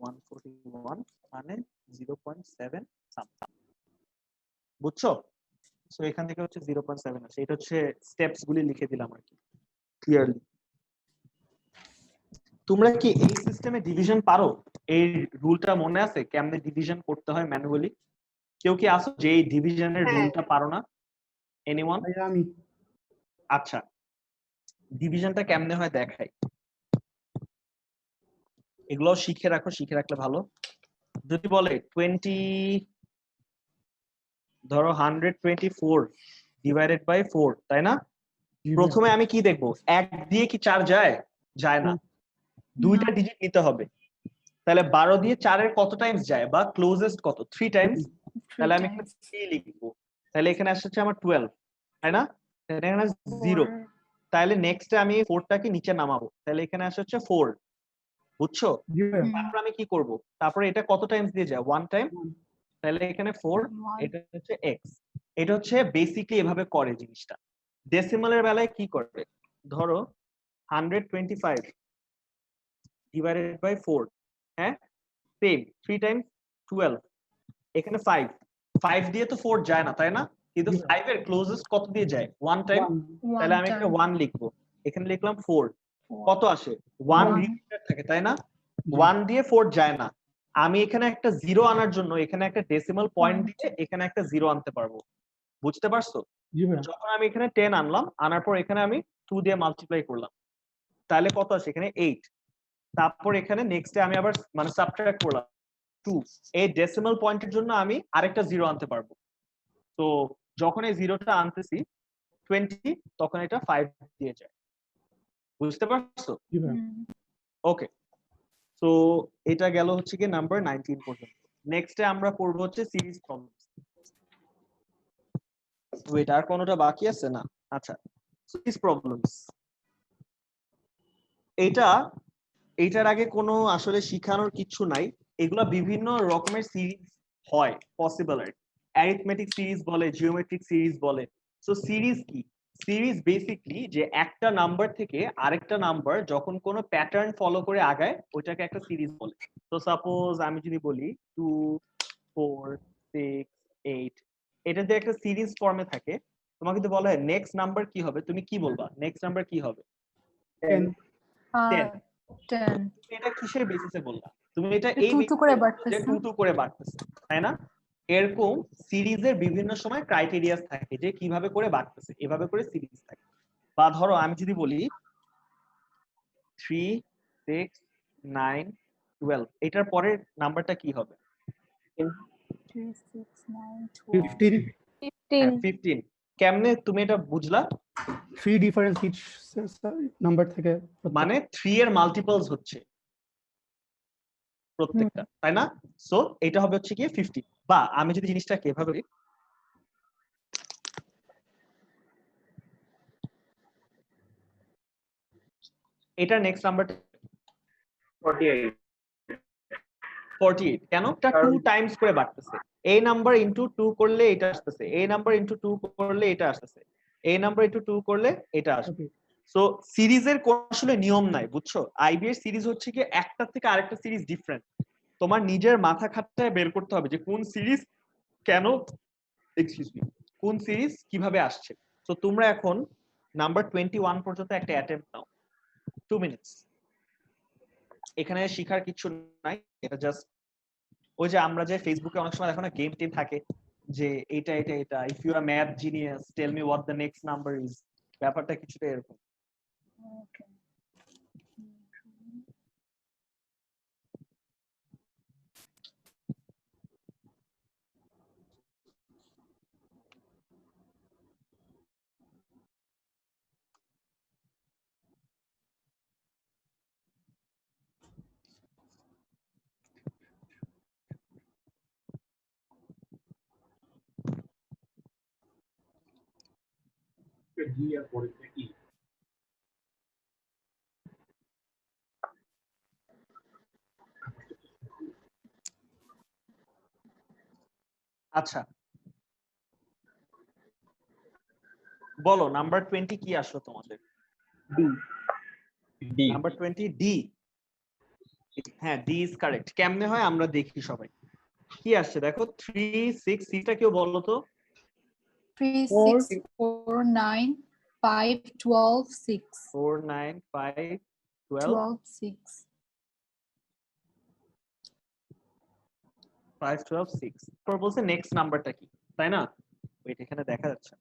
141 মানে 0.7 সামথিং। বুঝছো? সো এখান থেকে হচ্ছে 0.7 আসে। এটা হচ্ছে স্টেপস গুলি লিখে দিলাম আর কি ক্লিয়ারলি। তোমরা কি এই সিস্টেমে ডিভিশন পারো? এই রুলটা মনে আছে কেমনে ডিভিশন করতে হয় ম্যানুয়ালি? কেউ কি আসো যে এই ডিভিশনের হ্যাঁ। রুলটা পারো না? এনিওয়ান? ভাইয়া আমি আচ্ছা, ডিভিশনটা কেমনে হয় দেখাই। এগুলো শিখে রাখো, শিখে রাখলে ভালো। যদি বলে 20, ধরো 124 ডিভাইডেড বাই 4, তাই না? জি ভাইয়া। প্রথমে আমি কি দেখবো, 1 দিয়ে কি 4 যায়? যায় না, দুইটা ডিজিট নিতে হবে। তাহলে 12 দিয়ে 4 এর কত টাইমস যায়, বা ক্লোজেস্ট কত? 3 টাইমস। তাহলে আমি এখানে 3 লিখবো, তাহলে এখানে আসছে আমার 12, তাই না? তাহলে এখানে 0, তাহলে নেক্সটে আমি 4টাকে নিচে নামাবো, তাহলে এখানে আসছে 4, বুঝছো? জি ভাইয়া। তারপর আমি কি করব, তারপরে এটা কত টাইমস দিয়ে যায়? 1 টাইম, তাহলে এখানে 4, এটা হচ্ছে x। এটা হচ্ছে বেসিক্যালি এভাবে করে জিনিসটা। ডেসিমালের বেলায় কি করবে, ধরো 125 ডিভাইডেড বাই 4, হ্যাঁ সেম 3 টাইমস 12, এখানে 5 দিয়ে তো 4 যায় না, তাই না? কিন্তু 5 এর ক্লোজেস্ট কত দিয়ে যায়? 1 টাইম। তাহলে আমি এখানে 1 লিখবো, এখানে লিখলাম 4, কত আসে? 1 রিপিটার থাকে, তাই না? 1 দিয়ে 4 যায় না, আমি এখানে একটা 0 আনার জন্য এখানে একটা ডেসিমাল পয়েন্ট দিয়ে এখানে একটা 0 আনতে পারবো, বুঝতে পারছো? জি ভাইয়া। যখন আমি এখানে 10 আনলাম, আনার পর এখানে আমি 2 দিয়ে মাল্টিপ্লাই করলাম, তাহলে কত আসে? এখানে 8। তারপর এখানে নেক্সটে আমি আবার মানে সাবট্রাক্ট করলাম 2, এই ডেসিমাল পয়েন্টের জন্য আমি আরেকটা 0 আনতে পারবো। তো যখন এই 0টা আনতেছি 20, তখন এটা 5 দিয়ে যায়, বুঝতে পারছো? জি ভাইয়া। ওকে, তো এটা গেল হচ্ছে কি নাম্বার 19 পর্যন্ত। নেক্সটে আমরা পড়বো হচ্ছে সিরিজ প্রবলেমস। ওয়েট, আর কোনটা বাকি আছে না? আচ্ছা, সিরিজ প্রবলেমস, এটার আগে কোনো আসলে শিখানোর কিছু নাই। এগুলা বিভিন্ন রকমের সিরিজ হয়, পসিবল আর অ্যারিথমেটিক সিরিজ বলে, জিওমেট্রিক সিরিজ বলে। সো সিরিজ কি? সিরিজ বেসিকলি যে একটা নাম্বার থেকে আরেকটা নাম্বার যখন কোনো প্যাটার্ন ফলো করে আগায়, ওইটাকে একটা সিরিজ বলে। তো সাপোজ আমি যদি বলি 2, 4, 6, 8, এটা যে একটা সিরিজ ফর্মে থাকে, তোমাকে যদি বলা হয় নেক্সট নাম্বার কি হবে, তুমি কি বলবা? নেক্সট নাম্বার কি হবে? 10 10। 10 তুমি এটা কিসের বেসিসে বললা? তুমি এটা এই 2 করে বাড়তেছে। যে 2 করে বাড়তেছে, তাই না? এরকম সিরিজের বিভিন্ন সময় ক্রাইটেরিয়াস থাকে যে কিভাবে করে বাড়তেছে, এভাবে করে সিরিজ থাকে। বা ধরো আমি যদি বলি 3, 6, 9, 12, এটার পরের নাম্বারটা কি হবে? 3, 6, 9, 12, 15 15। কেমনে তুমি এটা বুঝলা? 3 ডিফারেন্স ইচ নাম্বার থেকে মানে 3 এর মাল্টিপলস হচ্ছে প্রত্যেকটা, তাই না? সো এটা হবে হচ্ছে কি 50। বা আমি যদি জিনিসটাকে এভাবে বলি, এটা নেক্সট নাম্বারটা 48 48। কেন? এটা 2 টাইমস করে বাড়তেছে। এই নাম্বার ইনটু 2 করলে এটা আসতেছে, এই নাম্বার ইনটু 2 করলে এটা আসতেছে, এই নাম্বার ইনটু 2 করলে এটা আসবে। সো সিরিজের কোন আসলে নিয়ম নাই, বুঝছো? আইবি এর সিরিজ হচ্ছে কি একটা থেকে আরেকটা সিরিজ ডিফারেন্ট। তোমার নিজের মাথা খাটায় বের করতে হবে যে কোন সিরিজ কেন, এক্সকিউজ মি, কোন সিরিজ কিভাবে আসছে। সো তোমরা এখন নাম্বার 21 পর্যন্ত একটা অ্যাটেম্প্ট নাও, 2 মিনিটস। এখানে শিখার কিছু নাই, এটা জাস্ট ওই যে আমরা যে ফেসবুকে অনেক সময় দেখো না গেম টেম থাকে, যে এটা এটা এটা, if you are math genius tell me what the next number is, ব্যাপারটা কিছুটা এরকম। আচ্ছা, বলো নাম্বার 20 কি আসলো তোমাদের? D number 20 D. হ্যাঁ, ডি ইজ কারেক্ট। কেমনে হয় আমরা দেখি সবাই। কি আসছে দেখো, 3, 6, সিটা কেউ বলো তো? 3, 6, 4, 9, 5, 12, 6. 4, 9, 5, 12, 12, 6. 5, 12, 6। তারপর বলছে নেক্সট নাম্বারটা কি, তাই না? ওইটা এখানে দেখা যাচ্ছে।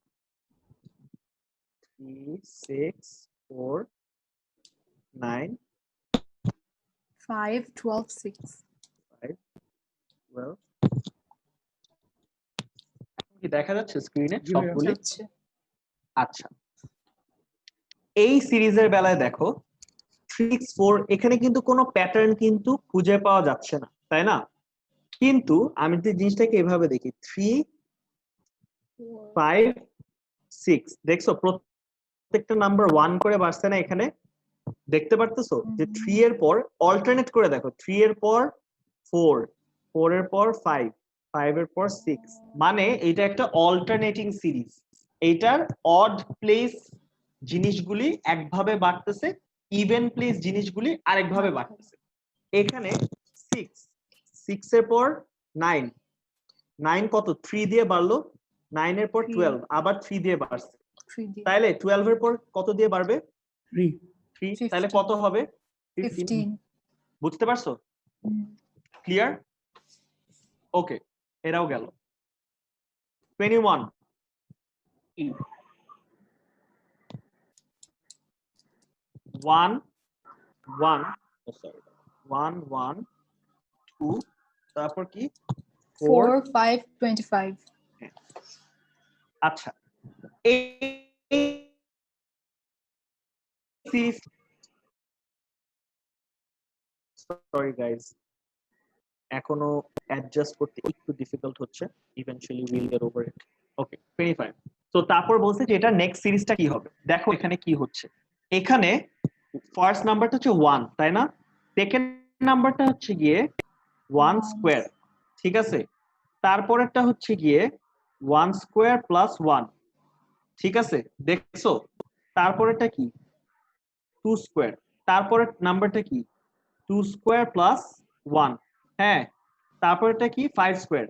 3 6 4 9 5, 12, 6. 5 12 কি দেখা যাচ্ছে স্ক্রিনে জি ভাইয়া। সবগুলি? যাচ্ছে। আচ্ছা, এই সিরিজের বেলায় দেখো 3 4 এখানে কিন্তু কোনো প্যাটার্ন কিন্তু খুঁজে পাওয়া যাচ্ছে না, তাই না? কিন্তু আমি যে জিনিসটাকে এভাবে দেখি 3 5 6 দেখছো প্রত্যেকটা নাম্বার 1 করে বাড়ছে না এখানে? দেখতে পারতেছো যে 3 এর পর অল্টারনেট করে দেখো, 3 এর পর 4 4 এর পর 5 5 এর পর 6, মানে এটা একটা অল্টারনেটিং সিরিজ। এইটার অড প্লেস জিনিসগুলি একভাবে বাড়তেছে, ইভেন প্লেস জিনিসগুলি আরেকভাবে বাড়তেছে। এখানে 6 6 এর পর 9 9 কত 3 দিয়ে বাড়লো, 9 এর পর 12 আবার 3 দিয়ে বাড়ছে, 3 দিয়ে। তাইলে 12 এর পর কত দিয়ে বাড়বে? 3 3, তাহলে কত হবে? 15. বুঝতে পারছো? ক্লিয়ার? ওকে, এরাও গেল। 21 1 1 সরি 1 1 2 তারপর কি 4 4, 5, 25. আচ্ছা, এই সিরিজ সরি গাইস এখনো অ্যাডজাস্ট করতে একটু ডিফিকাল্ট হচ্ছে, eventually will get over it. Okay 25। তো তারপর বলছে যে এটা নেক্সট সিরিজটা কি হবে, দেখো এখানে কি হচ্ছে। এখানে ফার্স্ট নাম্বারটা হচ্ছে 1, তাই না? সেকেন্ড নাম্বারটা হচ্ছে গিয়ে 1 স্কয়ার, ঠিক আছে? তারপরেরটা হচ্ছে গিয়ে 1 স্কয়ার প্লাস 1, ঠিক আছে? দেখছো? তারপরেরটা কি 2 স্কয়ার, তারপরের নাম্বারটা কি 2 স্কয়ার প্লাস 1, হ্যাঁ, তারপরেরটা কি 5 স্কয়ার,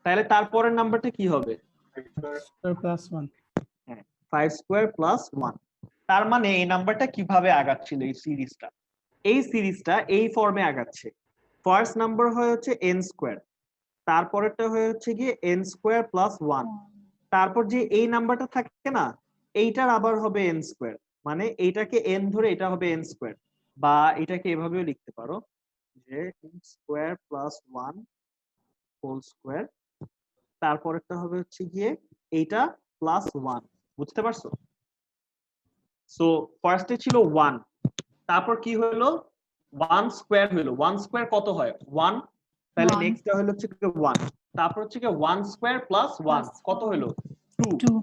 তাহলে তারপরের নাম্বারটা কি হবে? প্লাস 1 হ্যাঁ 5 স্কয়ার প্লাস 1। তার মানে এই নাম্বারটা কিভাবে আগাচ্ছিল এই সিরিজটা? এই সিরিজটা এই ফর্মে আগাচ্ছে। ফার্স্ট নাম্বার হয়ে হচ্ছে n স্কয়ার, তারপরেরটা হয়ে হচ্ছে গিয়ে n স্কয়ার প্লাস 1, তারপর যে এই নাম্বারটা থাকে না এইটার আবার হবে n স্কয়ার, মানে এইটাকে n ধরে এটা হবে n স্কয়ার, বা এটাকে এভাবেও লিখতে পারো যে n square plus 1 whole square, তারপরেরটা হবে হচ্ছে গিয়ে এইটা প্লাস 1, বুঝতে পারছো? সো ফার্স্টে ছিল 1, তারপর কি হলো 1 স্কয়ার হলো, 1 স্কয়ার কত হয় 1, তাহলে 1, নেক্সটটা হলো হচ্ছে 1, তারপর হচ্ছে 1 স্কয়ার প্লাস 1 কত হলো 2, 2.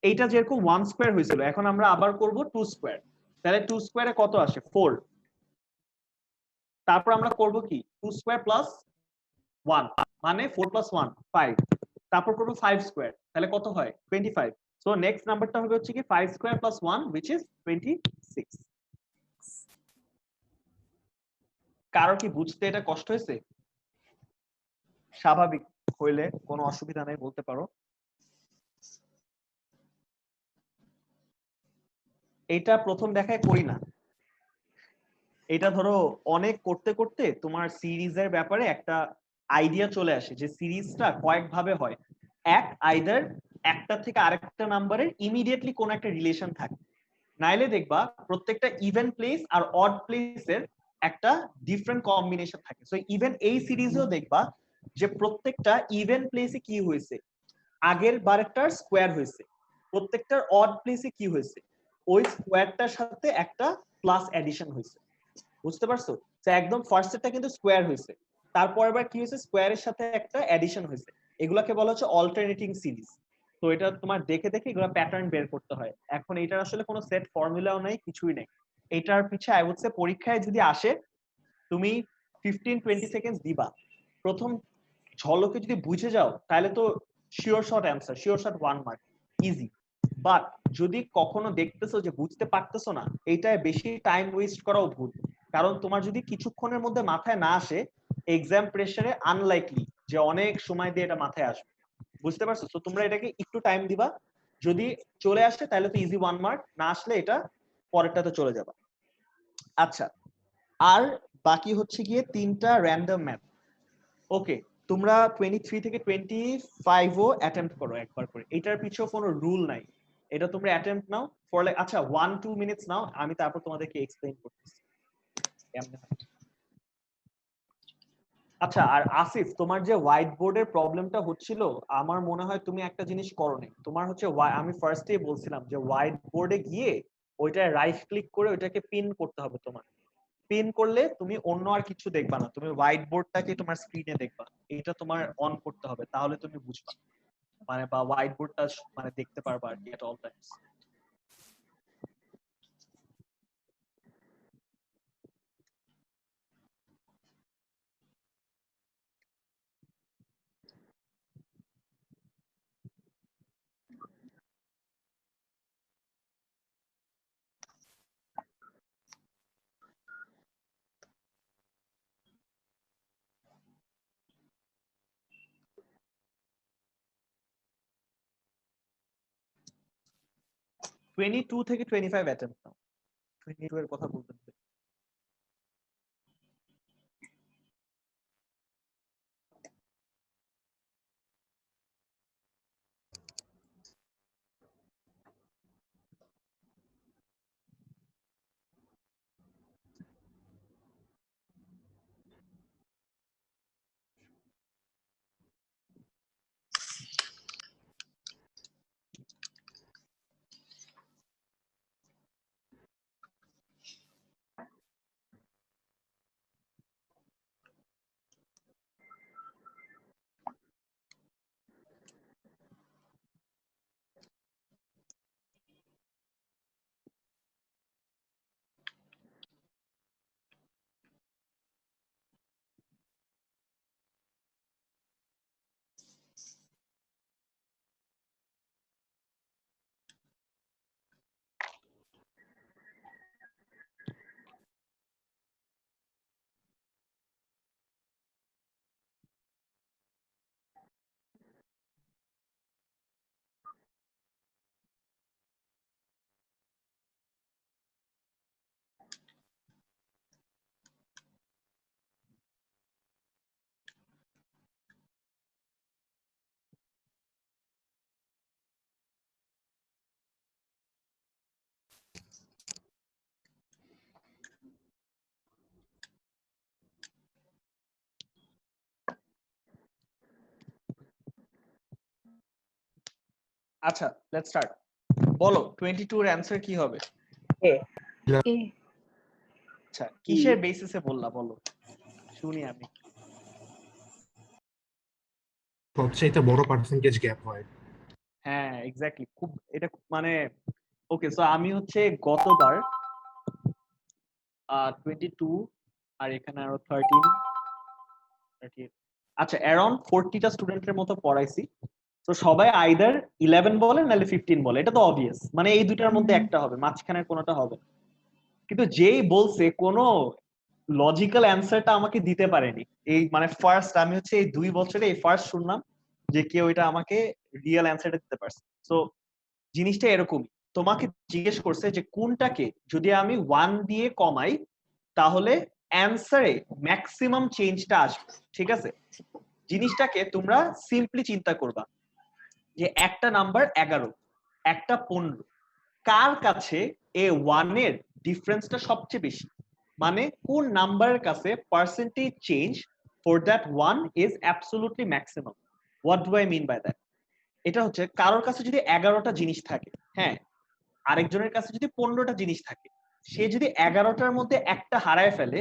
এইটা যেরকম 1 স্কয়ার হয়েছিল এখন আমরা আবার করব 2 স্কয়ার, তাহলে 2 স্কয়ারে কত আসে 4, তারপর আমরা করব কি 2 স্কয়ার প্লাস 1 মানে 4 প্লাস 1 5, তারপর করব 5 স্কয়ার, তাহলে কত হয় 25। সো নেক্সট নাম্বারটা হবে হচ্ছে কি 5 স্কয়ার প্লাস 1 which is 26। কারো কি বুঝতে এটা কষ্ট হয়েছে? স্বাভাবিক হইলে কোনো অসুবিধা নাই বলতে পারো। এটা প্রথম দেখায় করি না, এটা ধরো অনেক করতে করতে তোমার সিরিজের ব্যাপারে একটা আইডিয়া চলে আসে যে সিরিজটা কয়েক ভাবে হয়, এক আইদার একটা থেকে আরেকটা নাম্বারের ইমিডিয়েটলি কোন একটা রিলেশন থাকে, নাইলে দেখবা প্রত্যেকটা ইভেন প্লেস আর অড প্লেসের একটা ডিফারেন্ট কম্বিনেশন থাকে। সো ইভেন এই সিরিজেও দেখবা যে প্রত্যেকটা ইভেন প্লেসে কি হয়েছে আগের বারেরটার স্কোয়ার হয়েছে, প্রত্যেকটার অড প্লেসে কি হয়েছে ওই স্কোয়ারটার সাথে একটা প্লাস এডিশন হয়েছে, বুঝতে পারছো? তো একদম ফার্স্টেরটা কিন্তু স্কোয়ার হয়েছে, তারপর আবার কি হয়েছে স্কোয়ারের সাথে একটা এডিশন হয়েছে, এগুলাকে বলা হচ্ছে অল্টারনেটিং সিরিজ। তো এটা তোমার দেখে দেখে এগুলা প্যাটার্ন বের করতে হয়। এখন এটার আসলে কোনো সেট ফর্মুলাও নাই, কিছুই নেই। এটার পিছে আই উড সে পরীক্ষায় যদি আসে তুমি 15-20 সেকেন্ডস দিবা, প্রথম ঝলকে যদি বুঝে যাও তাহলে তো sure shot answer, sure shot 1 mark, easy. But যদি কখনো দেখতেছো যে বুঝতে পারতেছো না, এইটায় বেশি টাইম ওয়েস্ট করাও ভুল, কারণ তোমার যদি কিছুক্ষণের মধ্যে মাথায় না আসে এক্সাম প্রেসারে আনলাইকলি যে অনেক সময় দিয়ে এটা মাথায় আসবে, বুঝতে পারছো? তো তোমরা এটাকে একটু টাইম দিবা, যদি চলে আসে তাহলে তো ইজি 1 মার্ক, না আসলে এটা পরেরটাতে চলে যাবা। আচ্ছা, আর বাকি হচ্ছে গিয়ে 3টা র্যান্ডম ম্যাথ। ওকে, তোমরা 23 থেকে 25ও অ্যাটেম্প্ট করো একবার করে, এটার পিছেও কোনো রুল নাই, এটা তোমরা অ্যাটেম্প্ট নাও ফর লাইক আচ্ছা 1-2 মিনিটস নাও, আমি তারপর তোমাদেরকে এক্সপ্লেইন করতেছি কেমনে হয়। আচ্ছা, আর আসিফ, তোমার যে হোয়াইট বোর্ডের প্রবলেমটা হচ্ছিল, আমার মনে হয় তুমি একটা জিনিস করোনি। তোমার হচ্ছে আমি ফার্স্টেই বলছিলাম যে হোয়াইট বোর্ডে গিয়ে ওইটা রাইট ক্লিক করে ওইটাকে পিন করতে হবে। তোমার পিন করলে তুমি অন্য আর কিছু দেখবা না, তুমি হোয়াইট বোর্ডটাকে তোমার স্ক্রিনে দেখবা। এটা তোমার অন করতে হবে, তাহলে তুমি বুঝবা মানে বা হোয়াইট বোর্ডটা মানে দেখতে পারবা আর কি at all times. Twenty two থেকে 25 অ্যাটেম্প্ট নাও। 22 এর কথা বলতেন। আচ্ছা, লেটস স্টার্ট। বলো 22 এর অ্যানসার কি হবে? A। A. আচ্ছা, কিসের বেসিসে বললা বলো, শুনি আমি। সবচেয়ে বড় পার্সেন্টেজ গ্যাপ হয়। হ্যাঁ, এক্স্যাক্টলি, খুব এটা মানে ওকে। সো আমি হচ্ছে গতবার 22 আর এখানে আরো 13। আচ্ছা, অ্যারাউন্ড 40টা স্টুডেন্টের মতো পড়াইছি। তো সবাই আইদার 11 বলে নাহলে 15 বলে, এটা তো অবভিয়াস, মানে এই দুইটার মধ্যে একটা হবে, মাঝখানের কোনোটা হবে। কিন্তু যেই বলছে কোনো লজিক্যাল অ্যান্সারটা আমাকে দিতে পারেনি। এই মানে ফার্স্ট আমি হচ্ছে এই 2 বছরে এই ফার্স্ট শুনলাম যে কেউ এটা আমাকে রিয়েল অ্যান্সারটা দিতে পারছে। সো জিনিসটা এরকমই, তোমাকে জিজ্ঞেস করছে যে কোনটাকে যদি আমি 1 দিয়ে কমাই তাহলে অ্যান্সারে ম্যাক্সিমাম চেঞ্জটা আসবে। ঠিক আছে, জিনিসটাকে তোমরা সিম্পলি চিন্তা করবা যে একটা নাম্বার 11, একটা 15, কার কাছে এ 1 এর ডিফারেন্সটা সবচেয়ে বেশি, মানে কোন নাম্বারের কাছে percentage change for that 1 is absolutely maximum. What do I mean by that? এটা হচ্ছে কারোর কাছে যদি 11টা জিনিস থাকে, হ্যাঁ, আরেকজনের কাছে যদি 15টা জিনিস থাকে, সে যদি 11টার মধ্যে একটা হারায় ফেলে,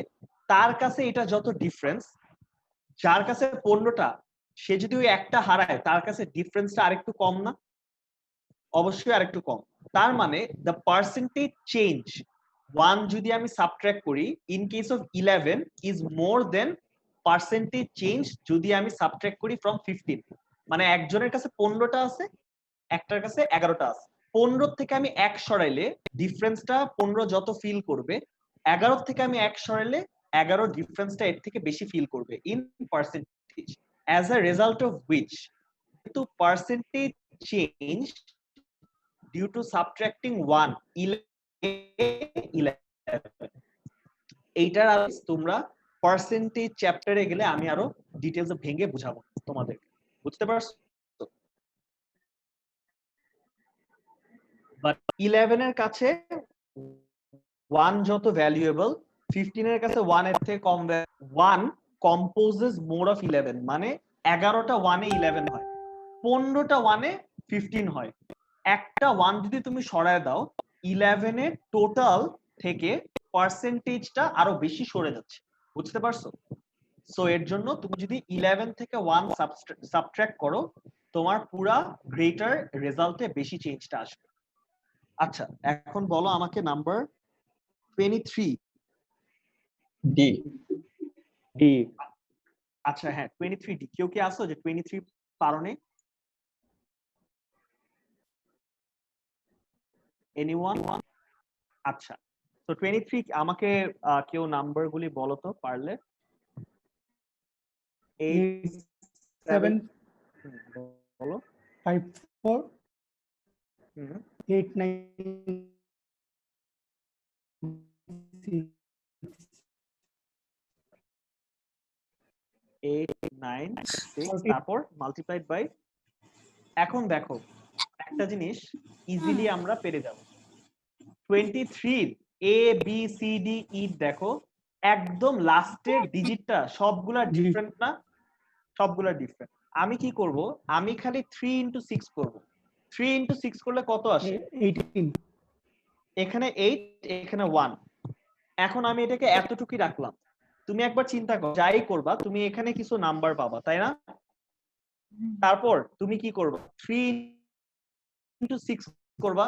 তার কাছে এটা যত ডিফারেন্স, যার কাছে 15টা, সে যদি ওই একটা হারায় তার কাছে ডিফারেন্সটা আরেকটু কম না? অবশ্যই আরেকটু কম। তার মানে দ্য পার্সেন্টেজ চেঞ্জ 1 যদি আমি সাবট্রাক্ট করি in case of 11 is more than percentage change যদি আমি সাবট্রাক্ট করি ফ্রম 15। মানে একজনের কাছে 15টা আছে, একটার কাছে 11টা আছে। 15 থেকে আমি 1 সরাইলে ডিফারেন্সটা 15 যত ফিল করবে, 11 থেকে আমি 1 সরাইলে 11 ডিফারেন্সটা এর থেকে বেশি ফিল করবে in percentage. As a result of which কিন্তু percentage change due to subtracting 1 11 এইটার আর তোমরা পার্সেন্টেজ চ্যাপ্টারে গেলে আমি আরো ডিটেইলস ভেঙে বুঝাবো, তোমাদের বুঝতে পারছো? বাট 11 এর কাছে 1 যত ভ্যালুয়েবল 15 এর কাছে 1 এর থেকে কম 1 কম্পোজেস মোর অফ 11 মানে 11টা 1 এ 11 হয় 15টা 1 এ 15 হয় একটা 1 যদি তুমি সরায় দাও 11 এর টোটাল থেকে পার্সেন্টেজটা আরো বেশি সরে যাচ্ছে বুঝতে পারছো সো এর জন্য তুমি যদি 11 থেকে 1 সাবট্রাক্ট করো তোমার পুরা গ্রেটার রেজাল্টে বেশি চেঞ্জটা আসবে আচ্ছা এখন বলো আমাকে নাম্বার 23 ডি ডি আচ্ছা হ্যাঁ 23 ডি কেউ কি আসো যে 23 পারোনে এনিওয়ান আচ্ছা তো 23 আমাকে কেউ নাম্বার গুলি বলো তো পারলে 8 7 বলো 5 4 হুম 8 9 8 9 6 তারপর মাল্টিপ্লাইড বাই এখন দেখো একটা জিনিস ইজিলি আমরা পেরে যাব 23 A B C D E দেখো একদম লাস্টের ডিজিটটা সবগুলা ডিফারেন্ট না সবগুলা ডিফারেন্ট আমি কি করব আমি খালি 3 ইনটু 6 করব 3 ইনটু 6 করলে কত আসে 18 এখানে 8 এখানে 1 এখন আমি এটাকে এতটুকুই রাখলাম তুমি একবার চিন্তা করো যাই করবা তুমি এখানে কিছু নাম্বার পাবা তাই না তারপর তুমি কি করবে 3 ইনটু 6 করবা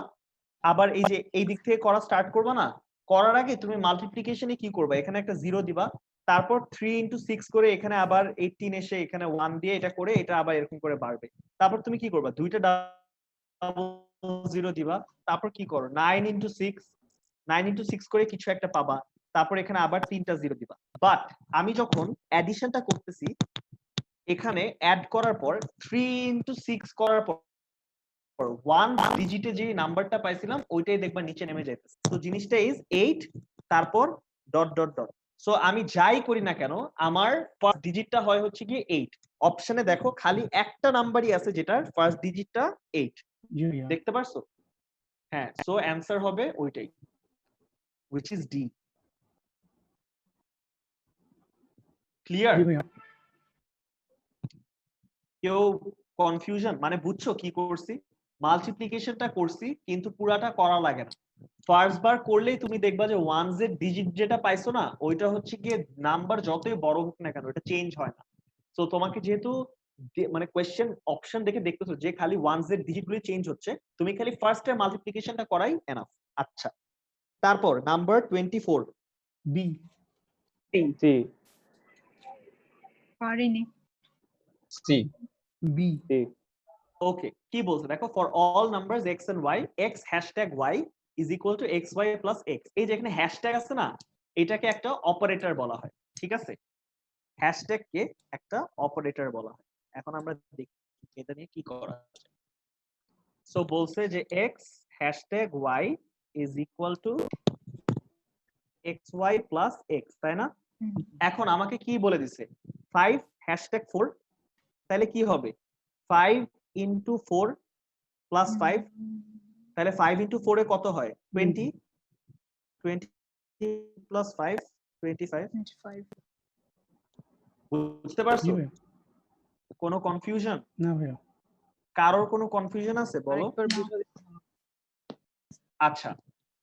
আবার এই যে এই দিক থেকে করা স্টার্ট করবা না করার আগে তুমি মাল্টিপ্লিকেশনে কি করবা এখানে একটা 0 দিবা তারপর 3 ইনটু 6 করে এখানে আবার 18 এসে এখানে 1 দিয়ে এটা করে এটা আবার এরকম করে বাড়বে তারপর তুমি কি করবা দুইটা ডাবল 0 দিবা তারপর কি করো 9 ইনটু 6 9 ইনটু 6 করে কিছু একটা পাবা তারপর এখানে আবার 3টা 0 দিবা বাট আমি যখন অ্যাডিশনটা করতেছি এখানে অ্যাড করার পর 3 ইনটু 6 করার পর 1 ডিজিটে যে নাম্বারটা পাইছিলাম ওইটাই দেখবা নিচে নেমে যাইতেছে তো জিনিসটা ইজ 8 তারপর ডট ডট ডট সো আমি যাই করি না কেন আমার ফার্স্ট ডিজিটটা হয় হচ্ছে কি 8 অপশনে দেখো খালি একটা নাম্বারই আছে যেটার ফার্স্ট ডিজিটটা 8 দেখতে পারছো হ্যাঁ সো অ্যানসার হবে ওইটাই which is D ক্লিয়ার কেউ কনফিউশন মানে বুঝছো কি করছি মাল্টিপ্লিকেশনটা করছি কিন্তু পুরাটা করা লাগে না ফার্স্ট বার করলেই তুমি দেখবা যে ওয়ানস এর ডিজিট যেটা পাইছো না ওইটা হচ্ছে গিয়ে নাম্বার যতই বড় হোক না কেন এটা চেঞ্জ হয় না তো তোমাকে যেহেতু মানে কোয়েশ্চেন অপশন দেখে দেখতেছো যে খালি ওয়ানস এর ডিজিট গুলি চেঞ্জ হচ্ছে তুমি খালি ফার্স্ট এর মাল্টিপ্লিকেশনটা করাই এনাফ আচ্ছা তারপর নাম্বার 24 বি সি পারিনি সি বি সি ওকে কি বলছে দেখো for all numbers x and y x #y is equal to xy plus x এই যে এখানে হ্যাশট্যাগ আছে না এটাকে একটা অপারেটর বলা হয় ঠিক আছে হ্যাশট্যাগ কে একটা অপারেটর বলা হয় এখন আমরা দেখি এটা নিয়ে কি করা যায় সো বলছে যে x #y is equal to xy plus x তাই না এখন আমাকে কি বলে দিছে 5 #4 তাহলে কি হবে 5 ইনটু 4 প্লাস 5 তাহলে 5 ইনটু 4 এ কত হয় 20 20 প্লাস 5 25 25 বুঝতে পারছো কোনো কনফিউশন না ভাইয়া কারোর কোনো কনফিউশন আছে বলো আচ্ছা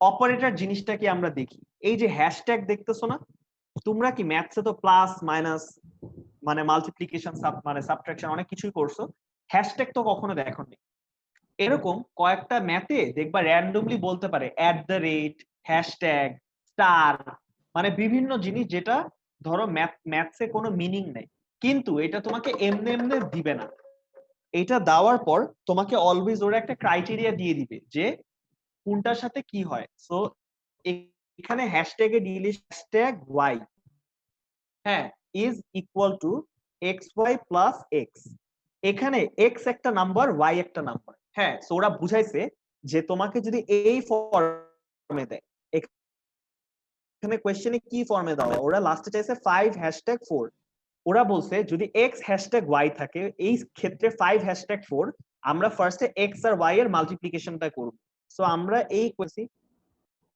অপারেটর জিনিসটা কি আমরা দেখি এই যে হ্যাশট্যাগ দেখতেছো না তোমরা কি ম্যাথসে তো প্লাস মাইনাস মানে মাল্টিপ্লিকেশন মানে সাবট্রাকশন অনেক কিছুই করছো হ্যাশট্যাগ তো কখনো দেখোনি এরকম কয়েকটা ম্যাথে দেখবা র্যান্ডমলি বলতে পারে @ হ্যাশট্যাগ স্টার মানে বিভিন্ন জিনিস যেটা ধরো ম্যাথসে কোনো মিনিং নেই কিন্তু এটা তোমাকে এমনি এমনি দিবে না এটা দেওয়ার পর তোমাকে অলওয়েজ ওরা একটা ক্রাইটেরিয়া দিয়ে দিবে যে কোনটার সাথে কি হয় সো এখানে হ্যাশট্যাগে দিলে হ্যাশট্যাগ y হ্যাঁ is equal to xy plus x এখানে x একটা নাম্বার y একটা নাম্বার হ্যাঁ সো ওরা বুঝাইছে যে তোমাকে যদি এই ফর্মে দেয় এখানে কোশ্চেনে কি ফর্মে দেওয়া ওরা লাস্টে চাইছে 5 #4 ওরা বলছে যদি x #y থাকে এই ক্ষেত্রে 5 #4 আমরা ফার্স্টে x আর y এর মাল্টিপ্লিকেশনটা করব সো আমরা এই করেছি।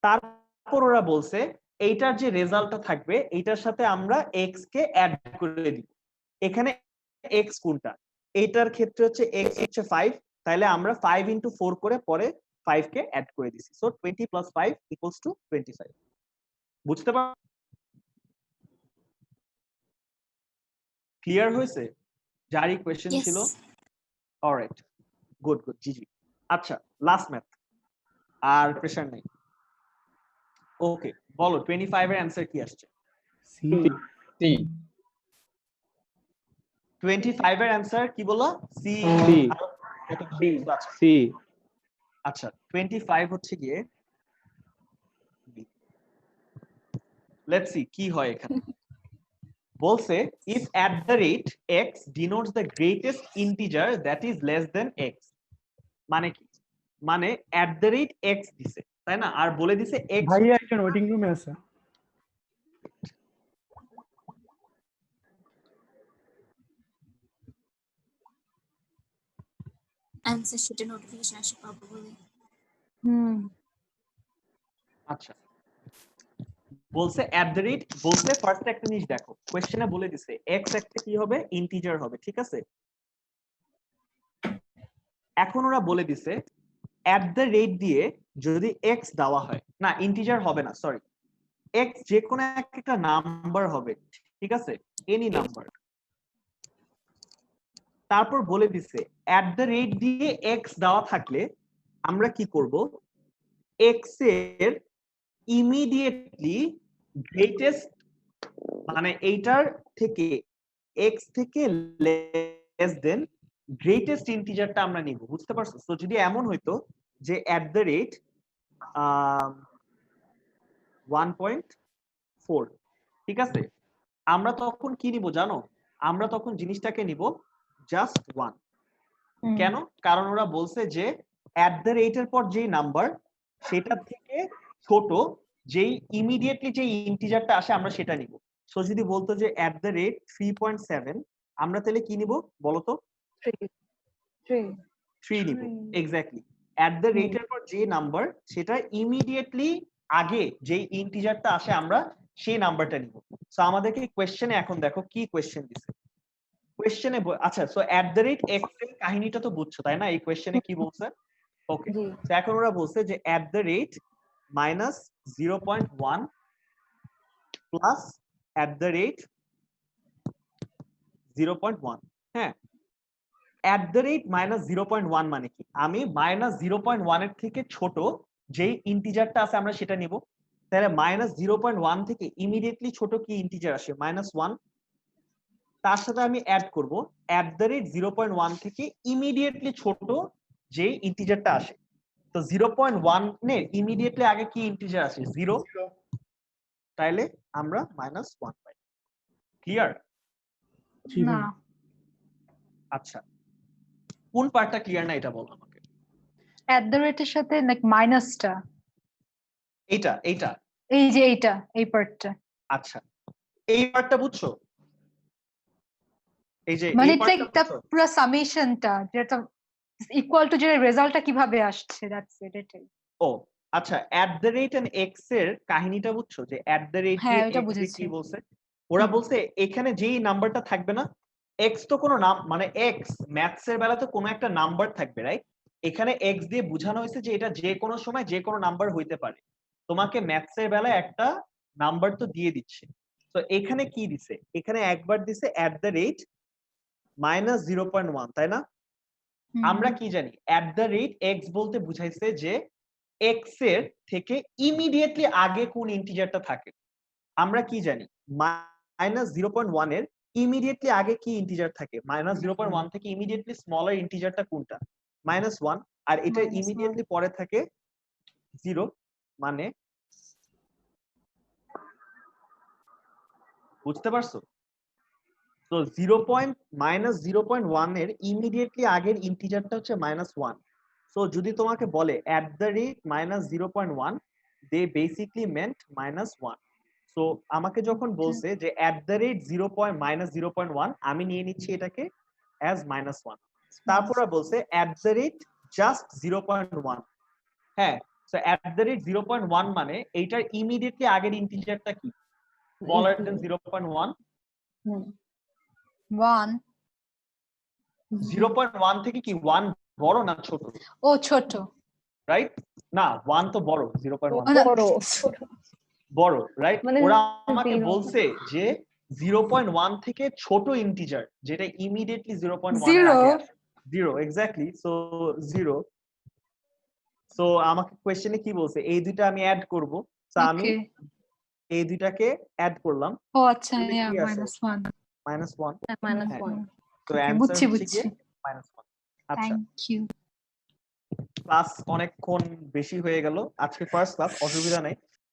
তারপর ওরা বলছে এইটার যে রেজাল্টটা থাকবে এইটার সাথে আমরা এক্স কে অ্যাড করে দিব। এখানে এক্স কোনটা, এইটার ক্ষেত্রে হচ্ছে এক্স হচ্ছে 5, তাহলে আমরা 5 ইনটু 4 করে পরে 5 কে অ্যাড করে দিছি। So 20 plus 5 equals to 25। বুঝতে পার, ক্লিয়ার হয়েছে? যারই কোশ্চেন Yes. ছিল। অলরাইট, গুড গুড, জি জি। আচ্ছা, লাস্ট ম্যাথ, আর প্রেসার নেই। ওকে, বলো 25 এর অ্যানসার কি আসছে? সি। সি। 25 এর অ্যানসার কি বলো? সি। সি। আচ্ছা, 25 হচ্ছে গিয়ে, লেটস সি কি হয় এখানে। বলছে if at the rate x denotes the greatest integer that is less than x, মানে কি? মানে at the rate x দিছে, তাই না? আর বলে দিছে x ভাইয়া একজন ওয়েটিং রুমে আছে। Answer sheet notification আসে probably. আচ্ছা, বলছে at the rate, বলছে ফার্স্ট একটা জিনিস দেখো, কোশ্চেনে বলে দিছে x একটা কি হবে? ইন্টিজার হবে, ঠিক আছে? এখন ওরা বলে দিছে at the rate দিয়ে যদি x দেওয়া হয়, না ইন্টিজার হবে না, সরি, x যে কোনো একটা নাম্বার হবে, ঠিক আছে? Any number. তারপর বলে দিছে at the rate দিয়ে x দেওয়া থাকলে আমরা কি করব? x এর ইমিডিয়েটলি গ্রেটেস্ট, মানে এইটার থেকে x থেকে লেস দেন গ্রেটেস্ট ইন্টিজারটা আমরা নিব। বুঝতে পারছো? তো যদি এমন হইতো যে at the rate 1.4, ঠিক আছে, আমরা তখন কি নিব জানো? আমরা তখন জিনিসটাকে নিব জাস্ট 1। কেন? কারণ ওরা বলছে যে at the rate এর পর যে নাম্বার সেটা থেকে ছোট যেই ইমিডিয়েটলি যে ইন্টিজারটা আসে আমরা সেটা নিব। সো যদি বলতো যে at the rate 3.7, আমরা তাহলে কি নিব বলো তো? 3 নিব। এক্স্যাক্টলি, at the rate এর পর যে নাম্বার সেটা ইমিডিয়েটলি আগে যেই ইন্টিজারটা আসে আমরা সেই নাম্বারটা নিব। সো আমাদেরকে কোশ্চেনে এখন দেখো কি কোশ্চেন দিছে। কোশ্চেনে আচ্ছা, so at the rate x এর কাহিনীটা তো বুঝছো তাই না? এই কোশ্চেনে কি বলছে? ওকে, তো এখন ওরা বলছে যে at the rate -0.1 plus at the rate 0.1। হ্যাঁ, at the rate -0.1 মানে কি? আমি -0.1 এর থেকে ছোট যেই ইন্টিজারটা আছে আমরা সেটা নিব। তাহলে -0.1 থেকে ইমিডিয়েটলি ছোট কি ইন্টিজার আসে? -1। তার সাথে আমি অ্যাড করব at the rate 0.1 থেকে ইমিডিয়েটলি ছোট যে ইন্টিজারটা আসে। তো 0.1 এর ইমিডিয়েটলি আগে কি ইন্টিজার আসে? 0। তাইলে আমরা -1 পাই। ক্লিয়ার? না, আচ্ছা, কোন পার্টটা ক্লিয়ার না এটা বলো আমাকে। at the rate এর সাথে লাইক মাইনাসটা, এইটা এই যে এইটা, এই পার্টটা, আচ্ছা, এই পার্টটা বুঝছো? এই যে মানে এই লাইক পার্টটা দ্য বুঝছো? পুরো সামেশনটা যেটা ইকুয়াল টু যে রেজাল্টটা কিভাবে আসছে, দ্যাটস ইট, এটাই। ও আচ্ছা, at the rate and x এর কাহিনীটা বুঝছো? যে at the rate হ্যাঁ, দিয়ে ওটা x দিয়ে বুঝেছি। কি বলছে? ওরা বলছে এখানে যেই নাম্বারটা থাকবে না, x তো কোনো নাম, মানে x ম্যাথস এর বেলাতে কোনো একটা নাম্বার থাকবে, রাইট? এখানে x দিয়ে বোঝানো হয়েছে যে এটা যে কোনো সময় যে কোনো নাম্বার হইতে পারে। তোমাকে ম্যাথস এর বেলায় একটা নাম্বার তো দিয়ে দিচ্ছে। তো এখানে কি দিছে? এখানে একবার দিছে at the rate -0.1, তাই না? আমরা কি জানি at the rate x বলতে বুঝাইছে যে x এর থেকে ইমিডিয়েটলি আগে কোন ইন্টিজারটা থাকে। আমরা কি জানি -0.1 এর ইমিডিয়েটলি আগে কি ইন্টিজার থাকে? -0.1 থেকে ইমিডিয়েটলি স্মলার ইন্টিজারটা কোনটা? -1। আর এটা -1 ইমিডিয়েটলি পরে থাকে 0, মানে বুঝতে পারছো? তো -0.1 এর ইমিডিয়েটলি আগের ইন্টিজারটা হচ্ছে -1। সো যদি তোমাকে বলে at the rate -0.1, they basically meant -1। So আমাকে যখন বলছে যে at the rate -0.1, আমি নিয়ে নিচ্ছি এটাকে as -1। তারপরে বলছে at the rate just 0.1, হ্যাঁ, সো @0.1 মানে এইটার ইমিডিয়েটলি আগের ইন্টিজারটা কি? স্মলার দেন 0.1। 1 0.1 থেকে কি 1 বড় না ছোট? ও ছোট রাইট? না 1 তো বড়, 0.1 না, বড়, রাইট? মানে ওরা আমাকে 0 বলছে যে 0.1 থেকে ছোট ইন্টিজার যেটা ইমিডিয়েটলি 0.1 এর Zero. আগে আসে। 0 এক্স্যাক্টলি, সো 0। সো আমাকে কোশ্চেনে কি বলছে? এই দুইটা আমি অ্যাড করব। সো আমি ওকে এই দুইটাকে অ্যাড করলাম, ও আচ্ছা তাহলে ইয়া কি আসে? -1 -1। minus হ্যাঁ। 1 তো Okay, অ্যানসার বুঝছি, হচ্ছে গিয়ে বুঝছি। -1। আচ্ছা, থ্যাংক ইউ ক্লাস অনেকক্ষণ বেশি হয়ে গেল, আজকে ফার্স্ট ক্লাস, অসুবিধা নেই।